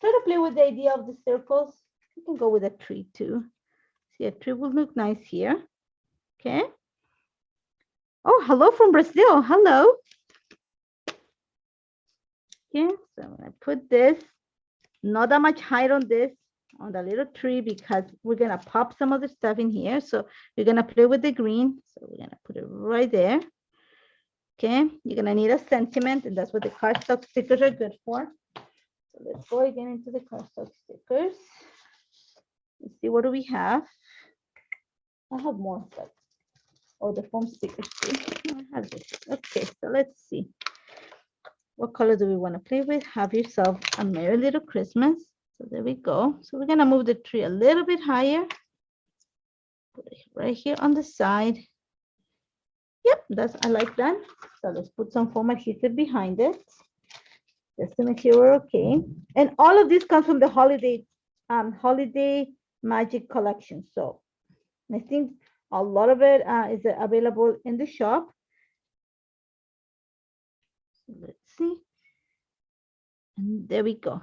Try to play with the idea of the circles. You can go with a tree too. See, a tree will look nice here. Okay. Oh, hello from Brazil. Hello. Okay, so I'm gonna put this, not that much height on this, on the little tree, because we're gonna pop some of the stuff in here. So we're gonna play with the green. So we're gonna put it right there. Okay, you're gonna need a sentiment, and that's what the cardstock stickers are good for. So let's go again into the cardstock stickers. Let's see, what do we have? I have more, but Oh, the foam sticker. I have this. Okay, so let's see. What color do we want to play with? Have yourself a merry little Christmas. So there we go. So we're gonna move the tree a little bit higher. Put it right here on the side. Yep, I like that. So let's put some foam adhesive behind it, just to make sure we're okay. And all of this comes from the holiday magic collection. So I think a lot of it is available in the shop. So let's see. And there we go.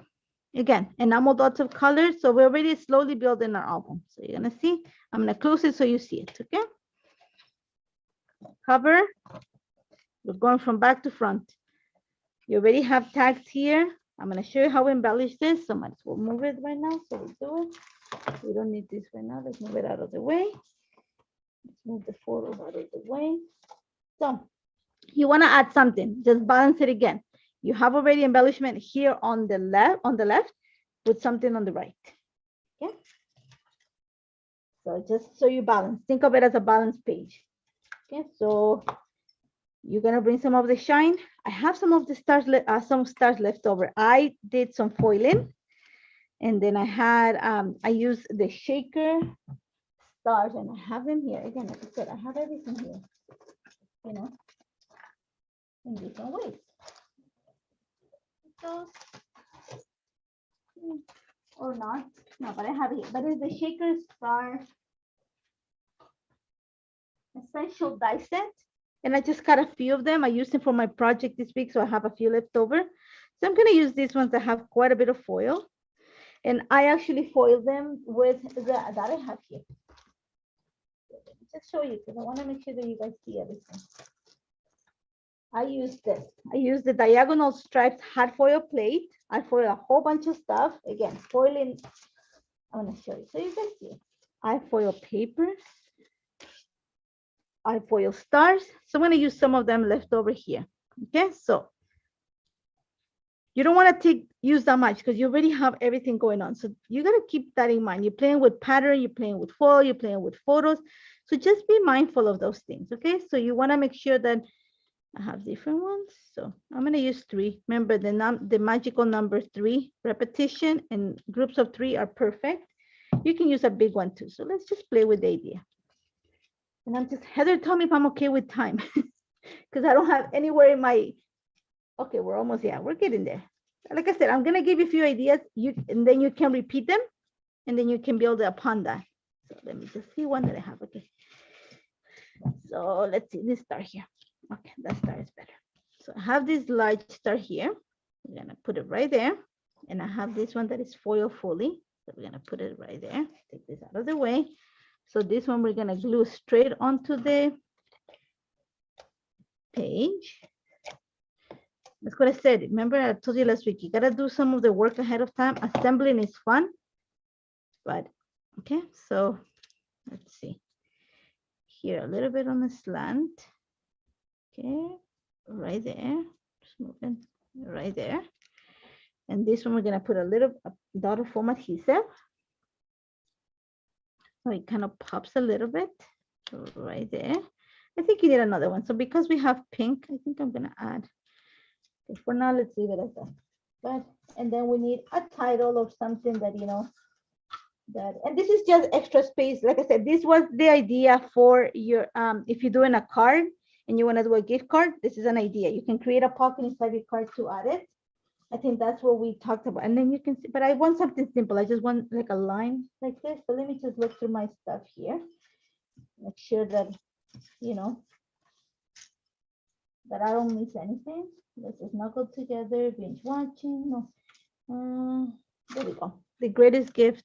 Again, enamel dots of color. So we're already slowly building our album. So you're gonna see, I'm gonna close it so you see it, okay? Cover, we're going from back to front. You already have tags here. I'm gonna show you how we embellish this. So might as well move it right now. So we'll do it. We don't need this right now. Let's move it out of the way. Let's move the photo out of the way. So you wanna add something, just balance it again. You have already embellishment here on the left, put something on the right. Okay. So just so you balance, think of it as a balance page. Okay, so you're gonna bring some of the shine. I have some of the stars, some stars left over. I did some foiling, and then I had I used the shaker stars, and I have them here again. Like I said, I have everything here, you know, in different ways. Those, or not, no, but I have it here. But it's the shaker star essential die set, and I just got a few of them. I used them for my project this week, so I have a few left over. So I'm going to use these ones that have quite a bit of foil, and I actually foil them with that I have here. Just show you because I want to make sure that you guys see everything. I use this. I use the diagonal striped hard foil plate. I foil a whole bunch of stuff. Again, foiling. I'm going to show you so you guys see. I foil paper. I foil stars. So I'm going to use some of them left over here. Okay, so you don't want to use that much because you already have everything going on. So you got to keep that in mind. You're playing with pattern, you're playing with foil, you're playing with photos. So just be mindful of those things. Okay, so you want to make sure that I have different ones. So I'm going to use 3. Remember the magical number 3, repetition and groups of 3 are perfect. You can use a big one too. So let's just play with the idea. And I'm just, Heather, tell me if I'm okay with time because I don't have anywhere in my, okay, we're almost, yeah, we're getting there. Like I said, I'm going to give you a few ideas, and then you can repeat them, and then you can build upon that. So let me just see one that I have. Okay. So let's see this star here. Okay, that star is better. So I have this large star here. We're going to put it right there. And I have this one that is foil fully. So we're going to put it right there. Take this out of the way. So this one we're going to glue straight onto the page. That's what I said. Remember, I told you last week, you got to do some of the work ahead of time. Assembling is fun. But, okay, so let's see. Here, a little bit on the slant. Okay, right there. Just moving right there. And this one, we're going to put a dot of foam adhesive. So it kind of pops a little bit right there. I think you need another one. So because we have pink, I think I'm going to add. Okay, for now, let's leave it as that. But, and then we need a title of something that, you know, that, and this is just extra space. Like I said, this was the idea for your, if you're doing a card and you want to do a gift card, this is an idea. You can create a pocket inside your card to add it. I think that's what we talked about. And then you can see, but I want something simple. I just want like a line like this. So let me just look through my stuff here. Make sure that, you know, that I don't miss anything. Let's just snuggle together, binge watching. No. There we go. The greatest gift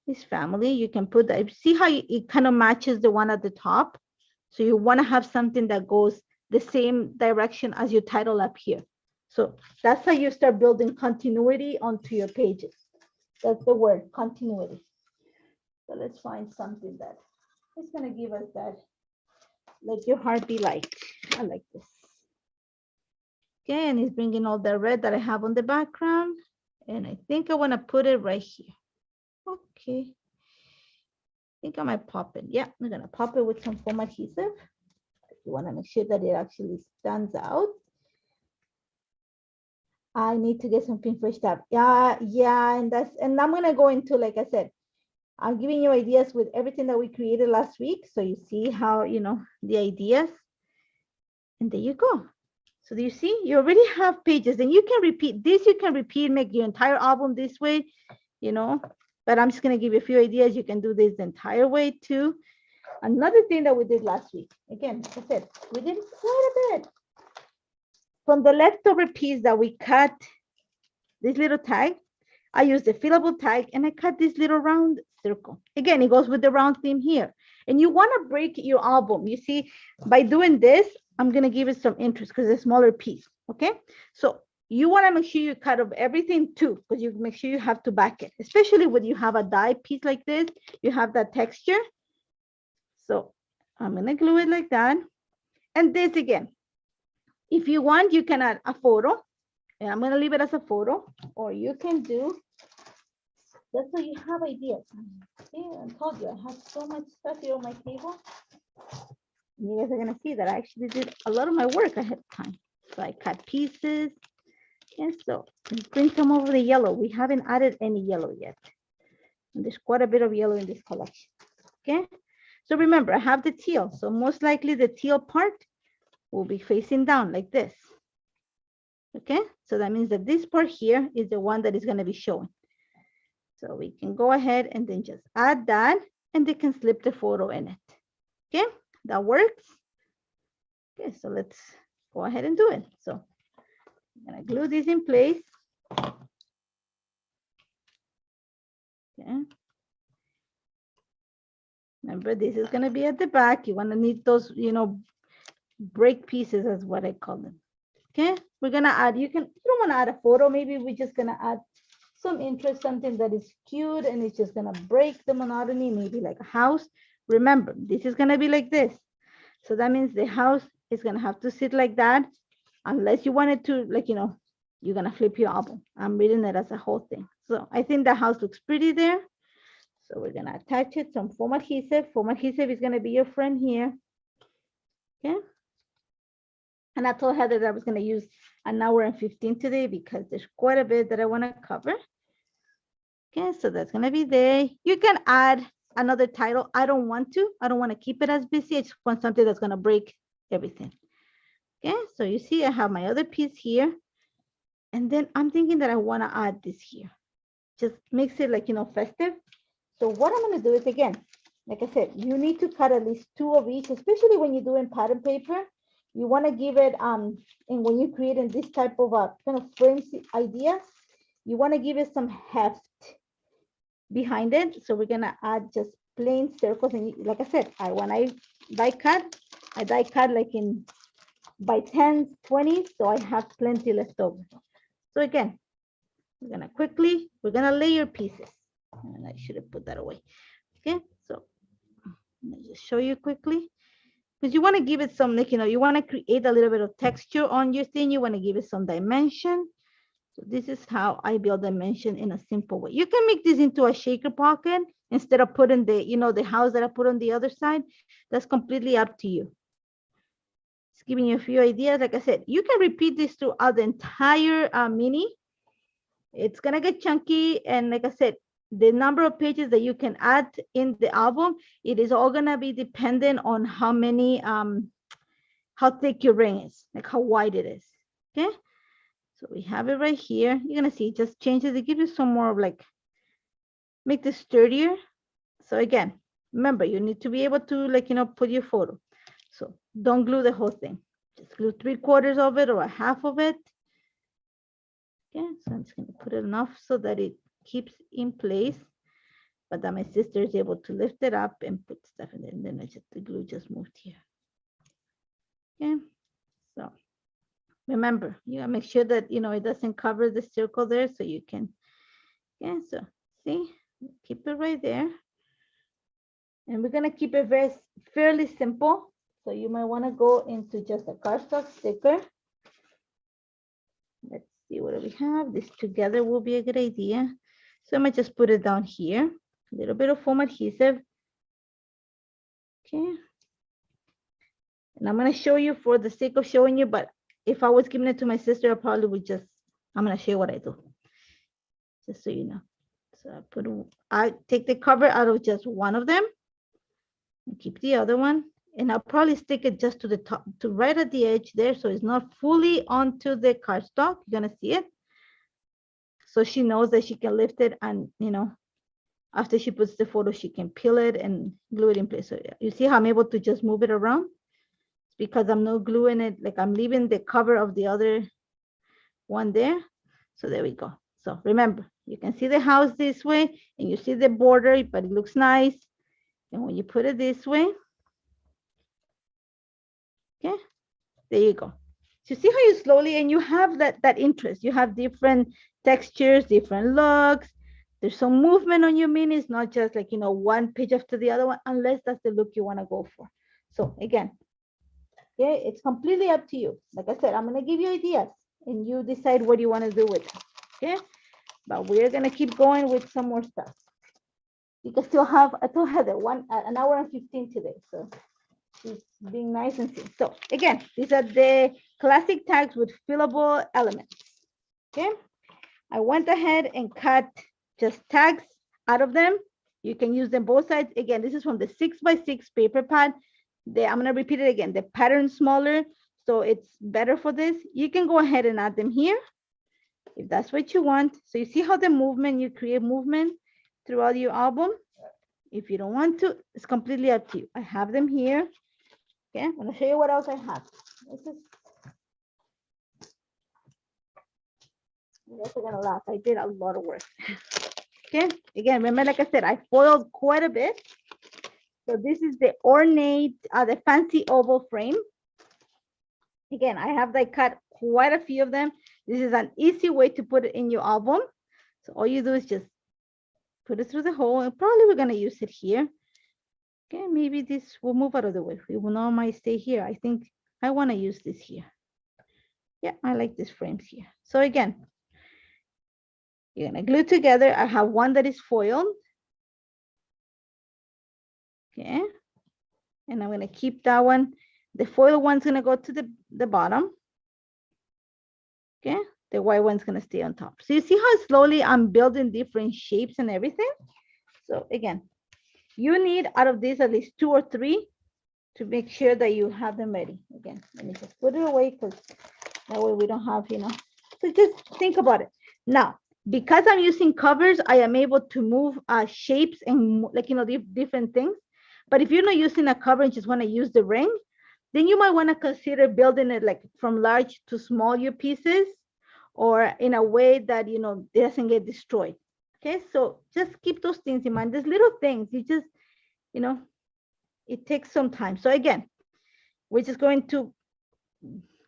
is family. You can put that. See how it kind of matches the one at the top. So you want to have something that goes the same direction as your title up here. So that's how you start building continuity onto your pages. That's the word, continuity. So let's find something that is going to give us that, let your heart be light. I like this. Okay, and it's bringing all the red that I have on the background. And I think I want to put it right here. Okay. I think I might pop it. Yeah, I'm going to pop it with some foam adhesive. You want to make sure that it actually stands out. I need to get some pinfish tab. Yeah, and I'm gonna go into, like I said, I'm giving you ideas with everything that we created last week. So you see how, the ideas. And there you go. So do you see? You already have pages, and you can repeat this. You can repeat, make your entire album this way, but I'm just going to give you a few ideas. You can do this the entire way too. Another thing that we did last week, again, like I said, we did quite a bit. From the leftover piece that we cut, this little tag, I used the fillable tag and I cut this little round circle. Again, it goes with the round theme here. And you want to break your album. You see, by doing this, I'm going to give it some interest because it's a smaller piece. Okay. So you want to make sure you cut up everything too, because you make sure you have to back it, especially when you have a die piece like this, you have that texture. So I'm going to glue it like that. And this again, if you want, you can add a photo, and I'm going to leave it as a photo, or you can do, that's so you have ideas. See, I told you I have so much stuff here on my table. You guys are going to see that I actually did a lot of my work ahead of time. So I cut pieces. And so let's bring some over the yellow. We haven't added any yellow yet. And there's quite a bit of yellow in this collection. Okay. So remember, I have the teal. So most likely the teal part will be facing down like this. Okay. So that means that this part here is the one that is going to be showing. So we can go ahead and then just add that, and they can slip the photo in it. Okay. That works. Okay. So let's go ahead and do it. So I'm going to glue this in place. Okay. Remember, this is going to be at the back. You want to need those, break pieces, is what I call them. Okay. We're going to add, you don't want to add a photo. Maybe we're just going to add some interest, something that is cute, and it's just going to break the monotony, maybe like a house. Remember, this is going to be like this. So that means the house is going to have to sit like that, unless you want it to, like, you're going to flip your album. I'm reading it as a whole thing. So I think the house looks pretty there. So we're going to attach it, some foam adhesive. Foam adhesive is going to be your friend here. Okay. And I told Heather that I was going to use an hour and 15 today because there's quite a bit that I want to cover. Okay, so that's going to be there. You can add another title. I don't want to. I don't want to keep it as busy. I just want something that's going to break everything. Okay, so you see I have my other piece here. And then I'm thinking that I want to add this here. Just makes it like, festive. So what I'm going to do is, again, like I said, you need to cut at least 2 of each, especially when you're doing pattern paper. You want to give it, and when you're creating this type of a kind of frame idea, you want to give it some heft behind it. So we're going to add just plain circles. And like I said, when I die cut like in by 10s, 20s. So I have plenty left over. So again, we're going to layer pieces. And I should have put that away. Okay, so let me just show you quickly. Because you want to give it some, like, you want to create a little bit of texture on your thing. You want to give it some dimension. So this is how I build dimension in a simple way. You can make this into a shaker pocket instead of putting the, the house that I put on the other side. That's completely up to you. Just giving you a few ideas. Like I said, you can repeat this throughout the entire mini. It's going to get chunky. And like I said, the number of pages that you can add in the album, it is all going to be dependent on how many, how thick your ring is, like how wide it is. Okay. So we have it right here. You're going to see it just changes. It gives you some more of like, make this sturdier. So again, remember, you need to be able to, like, put your photo. So don't glue the whole thing. Just glue 3/4 of it or a half of it. Okay. So I'm just going to put it enough so that it keeps in place, but that my sister is able to lift it up and put stuff in it. And then the glue just moved here. Okay, so remember, you gotta make sure that it doesn't cover the circle there, so you can. Okay, so see, keep it right there, and we're gonna keep it fairly simple. So you might want to go into just a cardstock sticker. Let's see, what do we have? This together will be a good idea. So I'm gonna just put it down here. A little bit of foam adhesive. Okay. And I'm going to show you for the sake of showing you, but if I was giving it to my sister, I probably would just, I'm going to show you what I do. Just so you know. So I take the cover out of just one of them and keep the other one. And I'll probably stick it just to the top, to right at the edge there. So it's not fully onto the cardstock. You're going to see it. So she knows that she can lift it and, you know, after she puts the photo, she can peel it and glue it in place. So you see how I'm able to just move it around? It's because I'm not gluing it, like I'm leaving the cover of the other one there. So there we go. So remember, you can see the house this way and you see the border, but it looks nice. And when you put it this way, okay, there you go. So see how you slowly, and you have that interest. You have different textures, different looks. There's some movement on your mini. It's not just like, you know, one page after the other one, unless that's the look you want to go for. So again, okay, it's completely up to you. Like I said, I'm going to give you ideas and you decide what you want to do with it. Okay, but we're going to keep going with some more stuff. You can still have, I told Heather, an hour and 15 today. So she's being nice and sweet. So again, these are the classic tags with fillable elements. Okay, I went ahead and cut just tags out of them. You can use them both sides. Again, this is from the 6x6 paper pad. I'm going to repeat it again. The pattern smaller, so it's better for this. You can go ahead and add them here if that's what you want. So you see how the movement, you create movement throughout your album. If you don't want to, it's completely up to you. I have them here. Okay, I'm going to show you what else I have. You guys are going to laugh. I did a lot of work. Okay, again, remember, like I said, I foiled quite a bit. So this is the ornate, the fancy oval frame. Again, I have like cut quite a few of them. This is an easy way to put it in your album. So all you do is just put it through the hole, and probably we're going to use it here. Okay, maybe this will move out of the way. We will not might stay here. I think I want to use this here. Yeah, I like these frames here. So again, you're going to glue together. I have one that is foiled. Okay, and I'm going to keep that one. The foil one's going to go to the bottom. Okay, the white one's going to stay on top. So you see how slowly I'm building different shapes and everything. So again, you need out of these at least 2 or 3 to make sure that you have them ready. Again, let me just put it away because that way we don't have, you know. So just think about it. Now, because I'm using covers, I am able to move shapes and, like, you know, different things. But if you're not using a cover and just want to use the ring, then you might want to consider building it like from large to small your pieces, or in a way that, you know, it doesn't get destroyed. Okay, so just keep those things in mind. There's little things, you just, you know, it takes some time. So again, we're just going to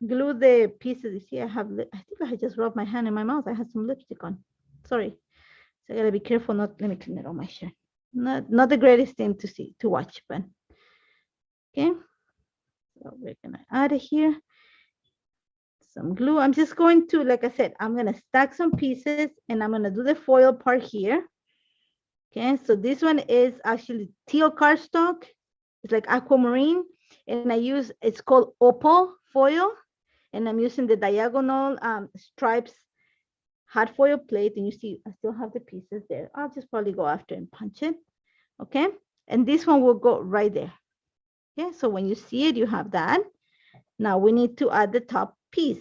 glue the pieces. You see, I think I just rubbed my hand in my mouth. I had some lipstick on. Sorry. So I gotta be careful. Let me clean it on my shirt. Not the greatest thing to watch, but okay. So we're gonna add it here. Some glue. I'm just going to, like I said, I'm gonna stack some pieces and I'm gonna do the foil part here. Okay, so this one is actually teal cardstock. It's like aquamarine, and it's called opal foil, and I'm using the diagonal stripes hot foil plate, and you see I still have the pieces there. I'll just probably go after and punch it. Okay, and this one will go right there. Okay, so when you see it, you have that. Now we need to add the top piece.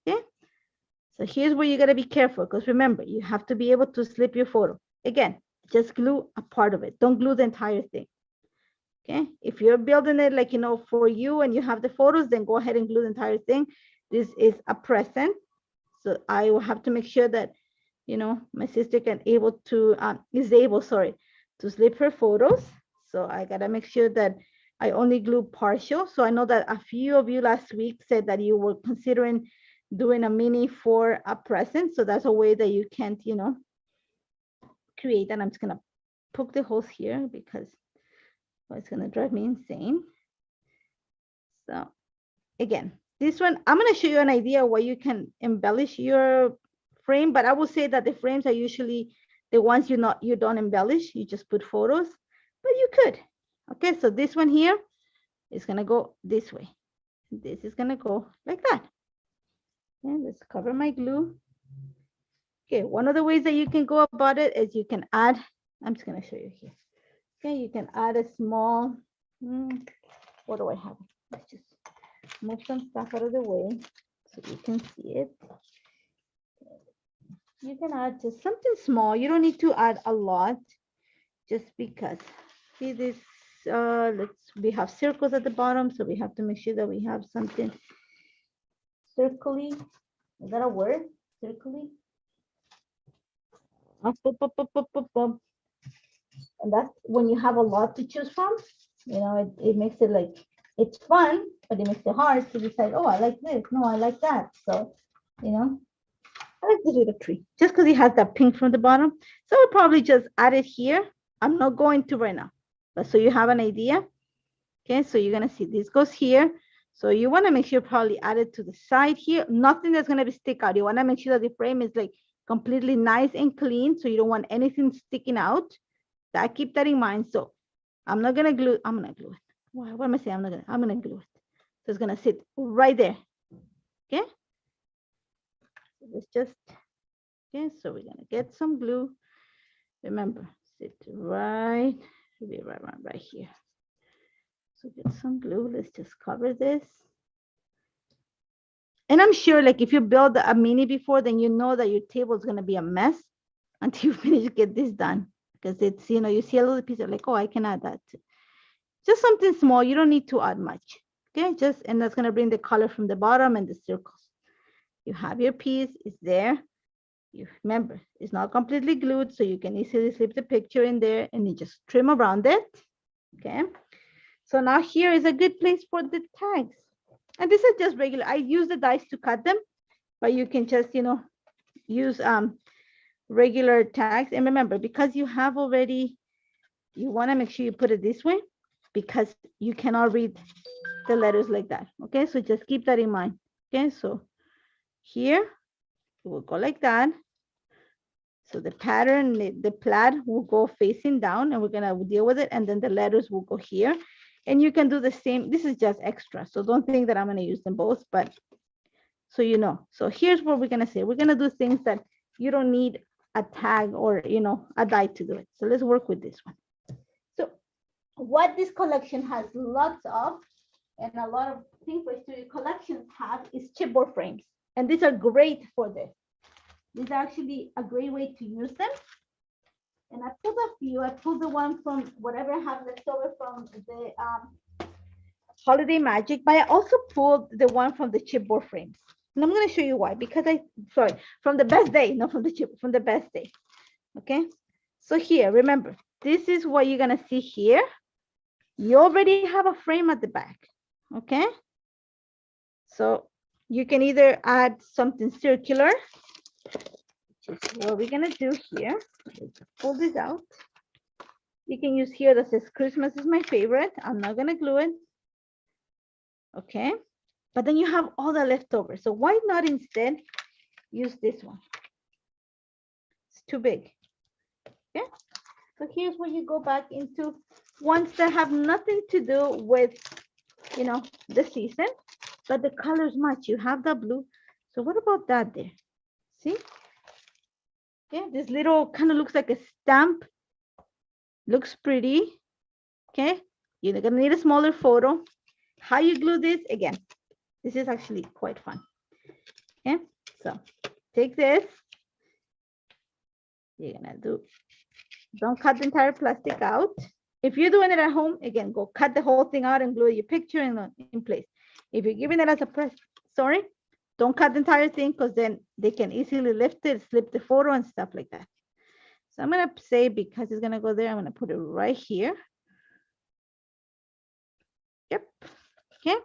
Okay, so here's where you got to be careful, because remember, you have to be able to slip your photo. Again, just glue a part of it. Don't glue the entire thing. Okay, if you're building it like, you know, for you and you have the photos, then go ahead and glue the entire thing. This is a present, so I will have to make sure that, you know, my sister is able to slip her photos. So I gotta make sure that I only glue partial. So I know that a few of you last week said that you were considering doing a mini for a present. So that's a way that you can't, you know, create. And I'm just gonna poke the holes here because it's gonna drive me insane. So again, this one, I'm gonna show you an idea where you can embellish your frame, but I will say that the frames are usually the ones you don't embellish, you just put photos, but you could. Okay, so this one here is gonna go this way. This is gonna go like that. And let's cover my glue. Okay, one of the ways that you can go about it is you can add, I'm just gonna show you here. Okay, you can add a small, what do I have? Let's just move some stuff out of the way so you can see it. You can add just something small. You don't need to add a lot just because. See this, we have circles at the bottom, so we have to make sure that we have something circly. Is that a word? Circly? And that's when you have a lot to choose from, you know, it makes it like, it's fun, but it makes it hard to decide, oh, I like this, no, I like that. So, you know, I like this little tree just because it has that pink from the bottom. So I'll probably just add it here. I'm not going to right now, but so you have an idea. Okay, so you're gonna see this goes here. So you want to make sure probably add it to the side here. Nothing that's gonna be stick out. You want to make sure that the frame is like completely nice and clean. So you don't want anything sticking out. That, keep that in mind. So I'm not gonna glue. I'm gonna glue it. What am I saying? I'm gonna glue it. So it's gonna sit right there. Okay. So let's just. Okay. So we're gonna get some glue. Remember, sit right. Should be right around right here. So get some glue. Let's just cover this. And I'm sure, like, if you build a mini before, then you know that your table is gonna be a mess until you finish get this done. Because it's, you know, you see a little piece of like, oh, I can add that. Just something small. You don't need to add much. Okay, just, and that's gonna bring the color from the bottom and the circles. You have your piece, it's there. You remember, it's not completely glued, so you can easily slip the picture in there and you just trim around it. Okay, so now here is a good place for the tags. And this is just regular. I use the dice to cut them, but you can just, you know, use regular tags. And remember, because you have already, you want to make sure you put it this way because you cannot read the letters like that. Okay, so just keep that in mind. Okay, so here it will go like that. So the pattern, the plaid will go facing down and we're gonna deal with it. And then the letters will go here. And you can do the same. This is just extra. So don't think that I'm gonna use them both, but so you know. So here's what we're gonna say. We're gonna do things that you don't need a tag or, you know, a die to do it. So let's work with this one. So what this collection has lots of, and a lot of Thinkway Studio collections have, is chipboard frames. And these are great for this. These are actually a great way to use them. And I pulled a few. I pulled the one from whatever I have left over from the Holiday Magic, but I also pulled the one from the chipboard frames. And I'm going to show you why, because from the best day, not from the chip, from the best day. Okay. So here, remember, this is what you're going to see here. You already have a frame at the back. Okay. So you can either add something circular, which is what we're going to do here. Let's pull this out. You can use here that says Christmas is my favorite. I'm not going to glue it. Okay. But then you have all the leftovers. So why not instead use this one? It's too big. Okay. So here's where you go back into ones that have nothing to do with, you know, the season, but the colors match. You have the blue. So what about that there? See? Yeah, this little kind of looks like a stamp. Looks pretty. Okay. You're gonna need a smaller photo. How you glue this? Again, this is actually quite fun. Okay. So take this. You're gonna do, don't cut the entire plastic out. If you're doing it at home, again, go cut the whole thing out and glue your picture in place. If you're giving it as a press, sorry, don't cut the entire thing because then they can easily lift it, slip the photo and stuff like that. So I'm going to say, because it's going to go there, I'm going to put it right here. Yep. Okay.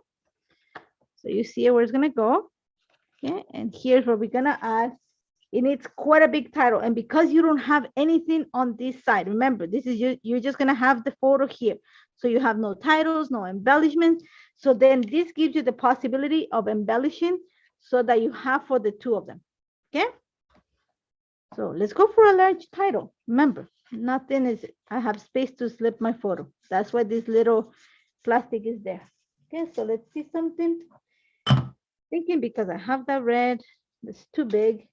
So you see where it's going to go. Okay. And here's where we're going to add. It needs quite a big title. And because you don't have anything on this side, remember, this is you're just going to have the photo here. So you have no titles, no embellishments. So then this gives you the possibility of embellishing so that you have for the two of them. Okay. So let's go for a large title. Remember, nothing is, I have space to slip my photo. That's why this little plastic is there. Okay, so let's see something. Thinking because I have that red, it's too big.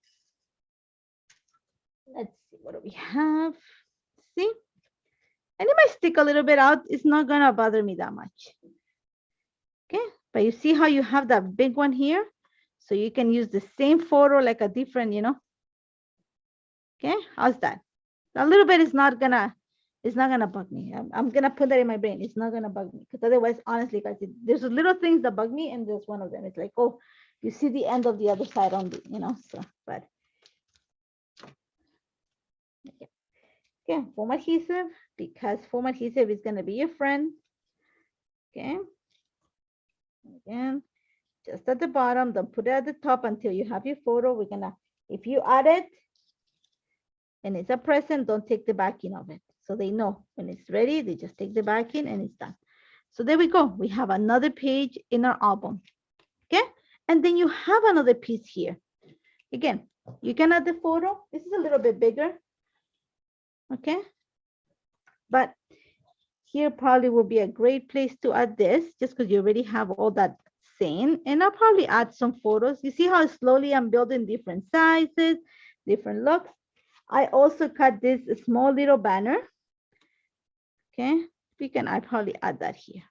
Let's see, what do we have? See? And it might stick a little bit out. It's not gonna bother me that much. Okay, but you see how you have that big one here? So you can use the same photo like a different, you know? Okay, how's that? A little bit is not gonna, it's not gonna bug me. I'm gonna put that in my brain. It's not gonna bug me because otherwise, honestly, guys, there's little things that bug me, and there's one of them. It's like, oh, you see the end of the other side on the, you know. So, but okay, foam adhesive, because foam adhesive is gonna be your friend. Okay. Again, just at the bottom. Don't put it at the top until you have your photo. We're gonna, if you add it, and it's a present, don't take the backing of it. So they know when it's ready, they just take the backing and it's done. So there we go. We have another page in our album. Okay. And then you have another piece here. Again, you can add the photo. This is a little bit bigger. Okay. But here probably will be a great place to add this just because you already have all that saying. And I'll probably add some photos. You see how slowly I'm building different sizes, different looks. I also cut this small little banner. Okay, I probably add that here.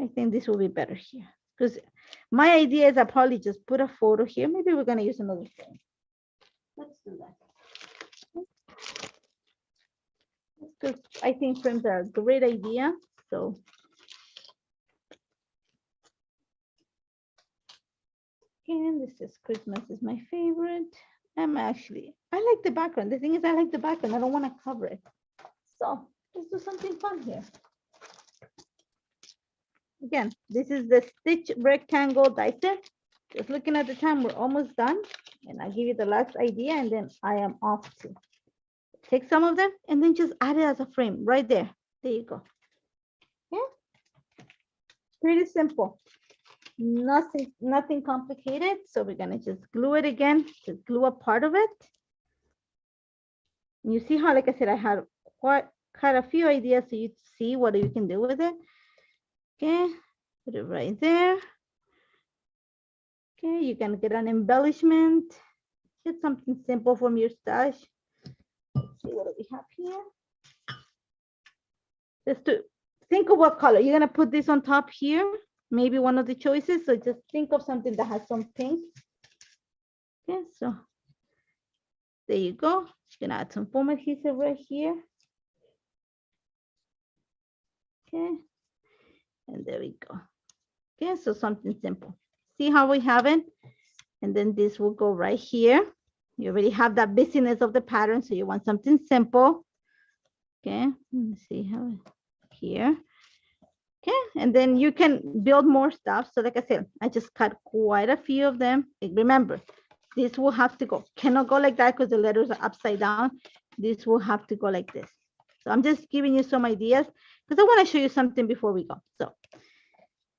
I think this will be better here because my idea is I probably just put a photo here. Maybe we're gonna use another frame. Let's do that. Because I think frames are a great idea. So again, this is Christmas is my favorite. I like the background. The thing is, I like the background. I don't want to cover it. So let's do something fun here. Again, this is the stitch rectangle die set. Just looking at the time, we're almost done. And I'll give you the last idea and then I am off to take some of them and then just add it as a frame right there. There you go. Yeah, pretty simple. Nothing complicated. So we're gonna just glue it again, just glue a part of it. And you see how, like I said, I had quite a few ideas so you see what you can do with it. Okay, put it right there. Okay, you can get an embellishment. Get something simple from your stash. Let's see what do we have here. Just to think of what color you're gonna put this on top here. Maybe one of the choices. So just think of something that has some pink. Okay, so there you go. You can add some foam adhesive right here. Okay, and there we go. Okay, so something simple. See how we have it? And then this will go right here. You already have that busyness of the pattern, so you want something simple. Okay, let me see how here. Okay, and then you can build more stuff. So like I said, I just cut quite a few of them. And remember, this will have to go, cannot go like that because the letters are upside down. This will have to go like this. So I'm just giving you some ideas because I want to show you something before we go. So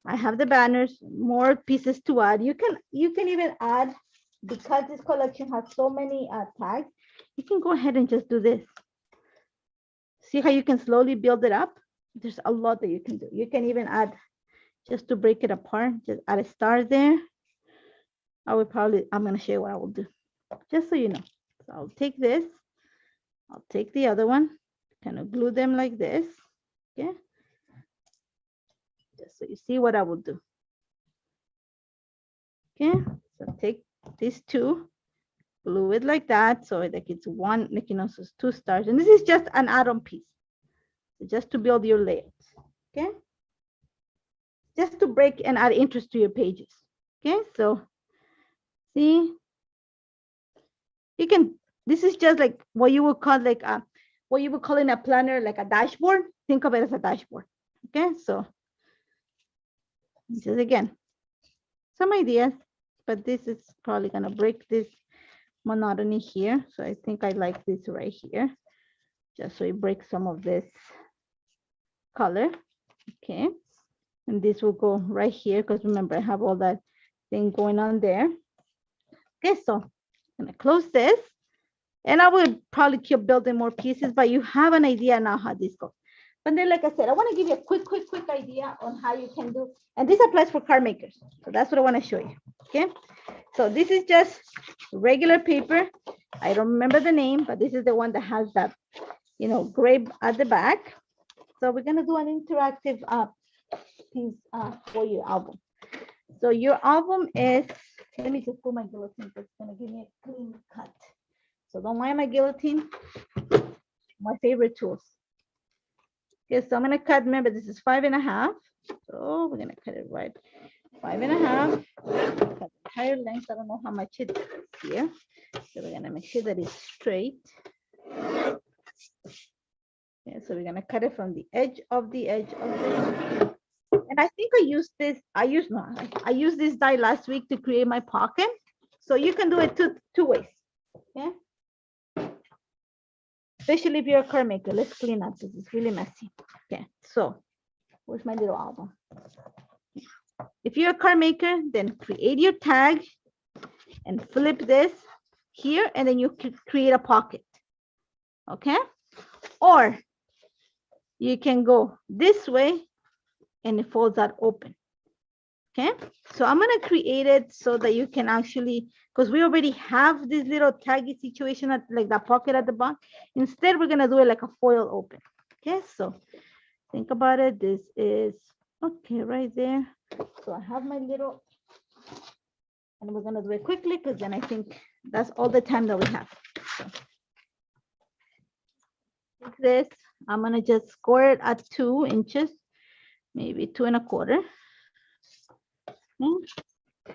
I have the banners, more pieces to add. You can even add, because this collection has so many tags, you can go ahead and just do this. See how you can slowly build it up? There's a lot that you can do. You can even add, just to break it apart, just add a star there. I'm going to show you what I will do, just so you know. So I'll take this, I'll take the other one, kind of glue them like this. Okay. Just so you see what I will do. Okay. So take these two, glue it like that. So like it's one, like, you know, so it's two stars. And this is just an add-on piece. Just to build your layouts, okay? Just to break and add interest to your pages, okay? So see, you can, this is just like what you would call like what you would call in a planner, like a dashboard. Think of it as a dashboard, okay? So this is, again, some ideas, but this is probably gonna break this monotony here. So I think I like this right here, just so it breaks some of this color. Okay, and this will go right here because remember I have all that thing going on there. Okay, so I'm gonna close this and I will probably keep building more pieces, but you have an idea now how this goes. But then, like I said, I want to give you a quick idea on how you can do, and this applies for card makers. So that's what I want to show you. Okay. So this is just regular paper. I don't remember the name, but this is the one that has that, you know, gray at the back. So we're gonna do an interactive piece for your album. So your album is, let me just put my guillotine, because it's gonna give me a clean cut. So don't mind my guillotine, my favorite tools. Okay, so I'm gonna cut, remember this is 5.5. So we're gonna cut it right, 5.5, cut the entire length. I don't know how much it is here. So we're gonna make sure that it's straight. Okay, so we're gonna cut it from the edge of the edge of the, and I think I used this, I used this die last week to create my pocket. So you can do it two ways. Okay. Especially if you're a card maker. Let's clean up this. It's really messy. Okay, so where's my little album? If you're a card maker, then create your tag and flip this here, and then you can create a pocket. Okay, or you can go this way and it folds out open. Okay, so I'm gonna create it so that you can actually, because we already have this little taggy situation at like that pocket at the back. Instead, we're gonna do it like a foil open. Okay, so think about it. This is okay right there. So I have my little, and we're gonna do it quickly because then I think that's all the time that we have. So like this, I'm gonna just score it at 2 inches, maybe 2.25.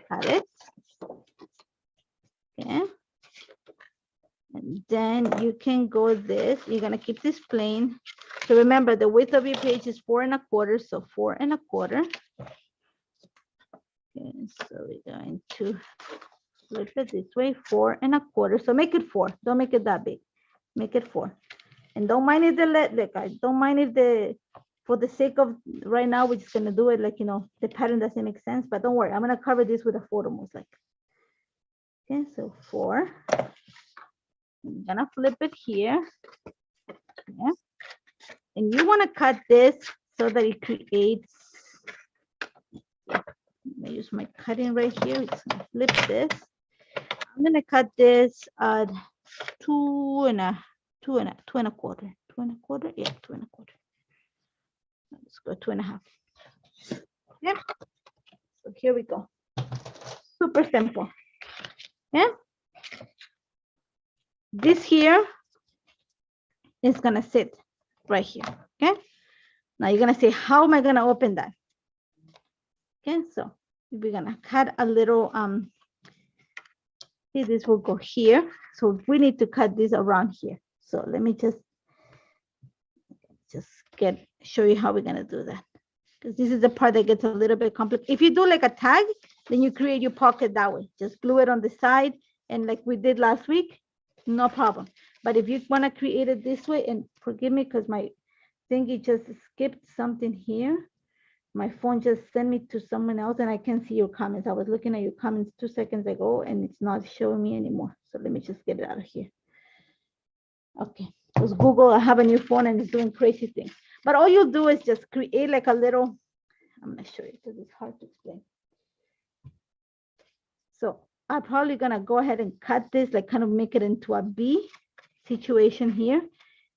Cut it. Okay. And then you can go this, you're gonna keep this plain. So remember the width of your page is 4.25, so 4.25. Okay, so we're going to flip it this way, 4.25. So make it 4, don't make it that big, make it 4. And don't mind if don't mind if the, for the sake of right now, we're just gonna do it like, you know, the pattern doesn't make sense, but don't worry, I'm gonna cover this with a photo most likely. Okay, so 4. I'm gonna flip it here. Yeah. And you wanna cut this so that it creates, I use my cutting right here. It's gonna flip this. I'm gonna cut this at 2.25. Yeah, 2.25. Let's go 2.5. Yeah. So here we go. Super simple. Yeah. This here is gonna sit right here. Okay. Now you're gonna say, how am I gonna open that? Okay, so we're gonna cut a little, see, this will go here. So we need to cut this around here. So let me just show you how we're gonna do that. Because this is the part that gets a little bit complicated. If you do like a tag, then you create your pocket that way. Just glue it on the side, and like we did last week, no problem. But if you wanna create it this way, and forgive me because my thingy just skipped something here. My phone just sent me to someone else and I can see your comments. I was looking at your comments 2 seconds ago and it's not showing me anymore. So let me just get it out of here. Okay, because Google, I have a new phone and it's doing crazy things. But all you do is just create like a little, I'm gonna show you because it's hard to explain. So I'm probably gonna go ahead and cut this, like kind of make it into a B situation here.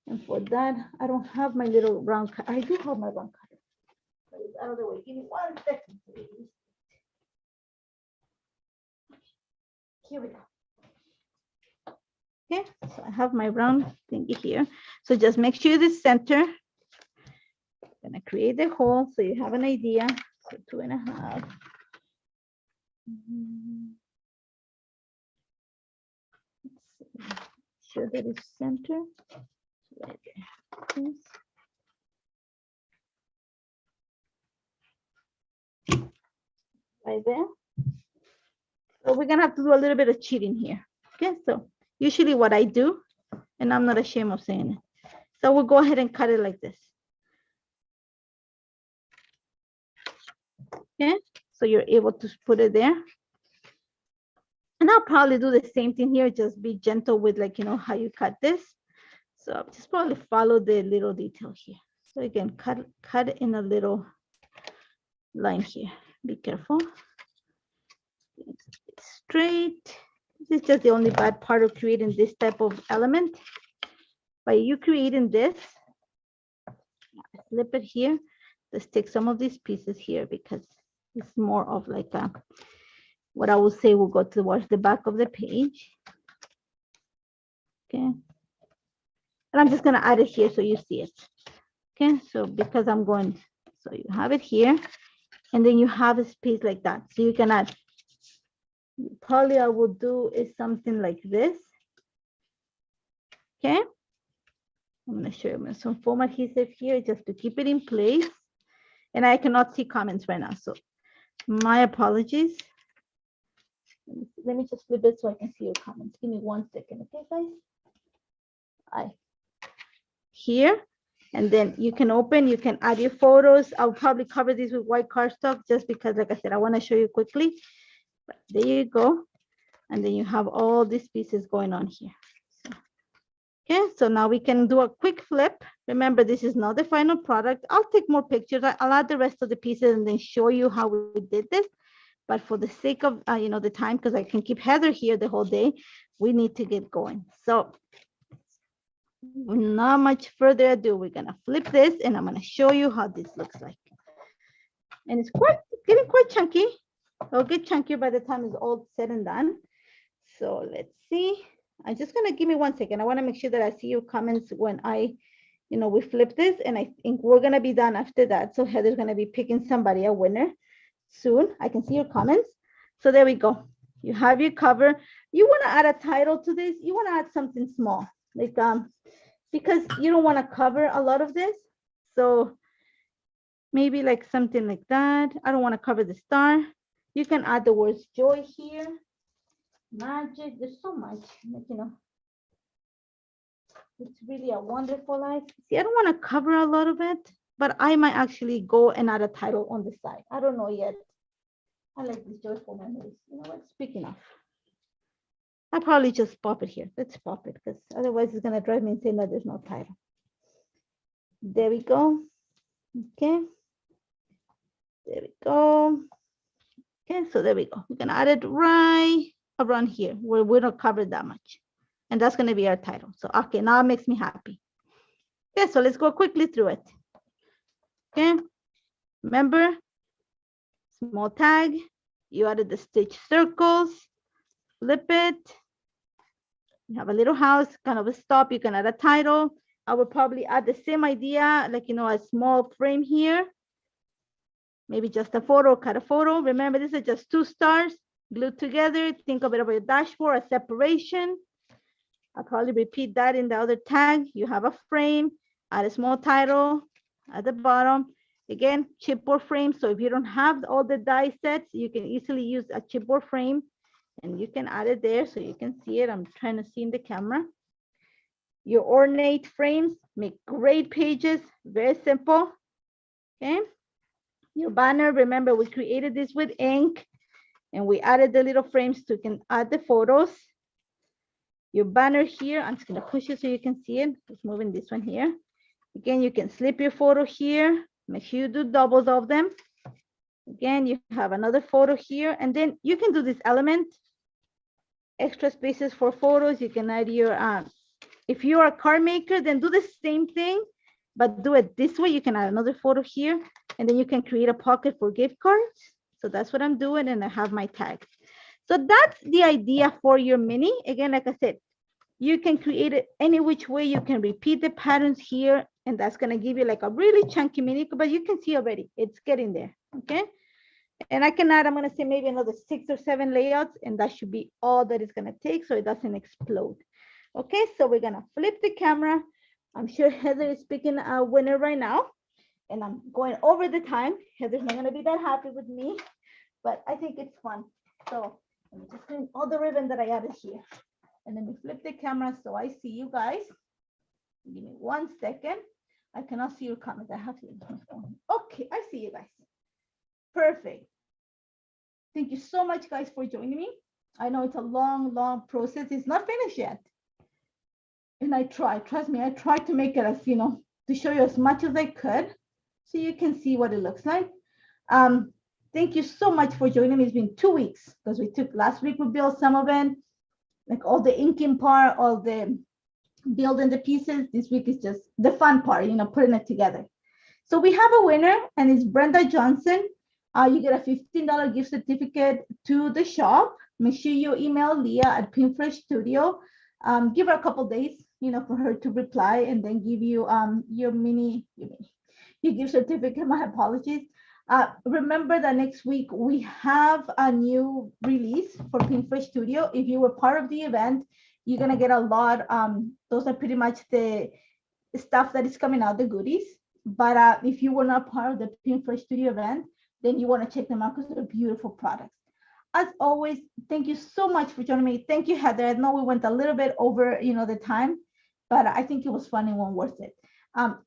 And for that, I don't have my little round cut. I do have my round cutter. But it's out of the way. Give me 1 second. Here we go. Okay, so I have my round thingy here. So just make sure the center. I'm gonna create the hole so you have an idea. So 2.5. Sure that it's center. Right there. Right there. So we're gonna have to do a little bit of cheating here. Okay, so usually what I do, and I'm not ashamed of saying it. So we'll go ahead and cut it like this. Okay, so you're able to put it there. And I'll probably do the same thing here, just be gentle with like, you know, how you cut this. So just probably follow the little detail here. So again, cut in a little line here. Be careful. Straight. This is just the only bad part of creating this type of element. By you creating this, flip it here. Let's take some of these pieces here because it's more of like a, what I will say will go towards the back of the page. Okay. And I'm just going to add it here so you see it. Okay. So because I'm going, so you have it here and then you have a space like that. So you can add, probably I will do is something like this. Okay. I'm going to show you some foam adhesive here just to keep it in place. And I cannot see comments right now. So my apologies. Let me just flip it so I can see your comments. Give me 1 second, okay, guys? Here, and then you can open, you can add your photos. I'll probably cover these with white cardstock just because, like I said, I want to show you quickly. But there you go. And then you have all these pieces going on here. So, okay, so now we can do a quick flip. Remember, this is not the final product. I'll take more pictures. I'll add the rest of the pieces and then show you how we did this. But for the sake of, the time, because I can keep Heather here the whole day, we need to get going. So not much further ado, we're going to flip this and I'm going to show you how this looks like. And it's getting quite chunky. It'll get chunkier by the time it's all said and done. So let's see. I'm just going to give me 1 second. I want to make sure that I see your comments when we flip this. And I think we're going to be done after that. So Heather's going to be picking somebody a winner soon. I can see your comments. So there we go. You have your cover. You want to add a title to this. You want to add something small, like because you don't want to cover a lot of this. So maybe like something like that. I don't want to cover the star. You can add the words joy here, magic. There's so much, it's really a wonderful life. See, I don't want to cover a lot of it, but I might actually go and add a title on the side. I don't know yet. I like these joyful memories. You know what? Speaking of, I'll probably just pop it here. Let's pop it because otherwise it's going to drive me insane that there's no title. There we go. Okay. There we go. Okay, so there we go. We're going to add it right around here where we don't cover that much. And that's going to be our title. So, okay, now it makes me happy. Okay, so let's go quickly through it. Okay, remember, small tag, you added the stitch circles, flip it. You have a little house, kind of a stop. You can add a title. I would probably add the same idea, like, a small frame here. Maybe just a photo, cut a photo. Remember, this is just 2 stars glued together. Think of it about your dashboard, a separation. I'll probably repeat that in the other tag. You have a frame, add a small title at the bottom. Again, chipboard frame. So if you don't have all the die sets, you can easily use a chipboard frame and you can add it there so you can see it. I'm trying to see in the camera. Your ornate frames make great pages, very simple. Okay. Your banner, remember we created this with ink and we added the little frames so you can add the photos. Your banner here, I'm just gonna push it so you can see it. Just moving this one here. Again, you can slip your photo here. Make sure you do doubles of them. Again, you have another photo here, and then you can do this element. Extra spaces for photos. You can add your, if you are a card maker, then do the same thing, but do it this way. You can add another photo here, and then you can create a pocket for gift cards. So that's what I'm doing, and I have my tag. So that's the idea for your mini. Again, like I said, you can create it any which way. You can repeat the patterns here, and that's going to give you like a really chunky mini, but you can see already it's getting there. Okay. And I can add, I'm going to say maybe another 6 or 7 layouts, and that should be all that it's going to take so it doesn't explode. Okay. So we're going to flip the camera. I'm sure Heather is picking a winner right now, and I'm going over the time. Heather's not going to be that happy with me, but I think it's fun. So let me just clean all the ribbon that I added here. And then we flip the camera so I see you guys. Give me 1 second. I cannot see your comments. I have to use my phone. Okay, I see you guys. Perfect. Thank you so much, guys, for joining me. I know it's a long, long process. It's not finished yet. And I try, trust me, I try to make it as, to show you as much as I could so you can see what it looks like. Um, thank you so much for joining me. It's been 2 weeks because we took last week, we built some of it, like all the inking part, all the building the pieces. This week is just the fun part, putting it together. So we have a winner, and it's Brenda Johnson. You get a $15 gift certificate to the shop. Make sure you email Leah at Pinfresh Studio. Give her a couple days, for her to reply, and then give you your gift certificate. My apologies. Remember that next week we have a new release for Pinfresh Studio. If you were part of the event, you're gonna get a lot. Those are pretty much the stuff that is coming out, the goodies. But if you were not part of the Pinfresh Studio event, then you want to check them out because they're beautiful products. As always, thank you so much for joining me. Thank you, Heather. I know we went a little bit over, the time, but I think it was fun and well worth it.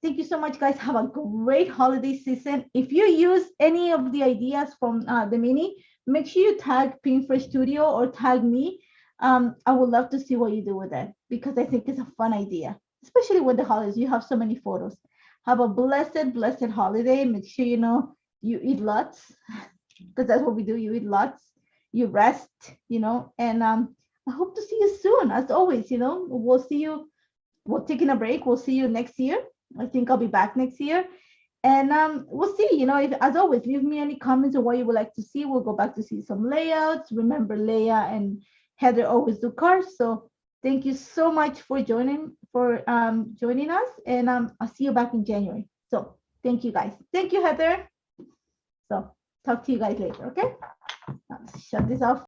Thank you so much, guys. Have a great holiday season. If you use any of the ideas from the mini, make sure you tag Pinfresh Studio or tag me. I would love to see what you do with it because I think it's a fun idea, especially with the holidays. You have so many photos. Have a blessed holiday. Make sure you eat lots because that's what we do. You eat lots, you rest, and I hope to see you soon. As always, we'll see you. We're taking a break. We'll see you next year. I think I'll be back next year. And we'll see, if, as always, leave me any comments on what you would like to see. We'll go back to see some layouts. Remember, Leah and Heather always do cards. So thank you so much for joining us. And I'll see you back in January. So thank you, guys. Thank you, Heather. So talk to you guys later, okay? Shut this off.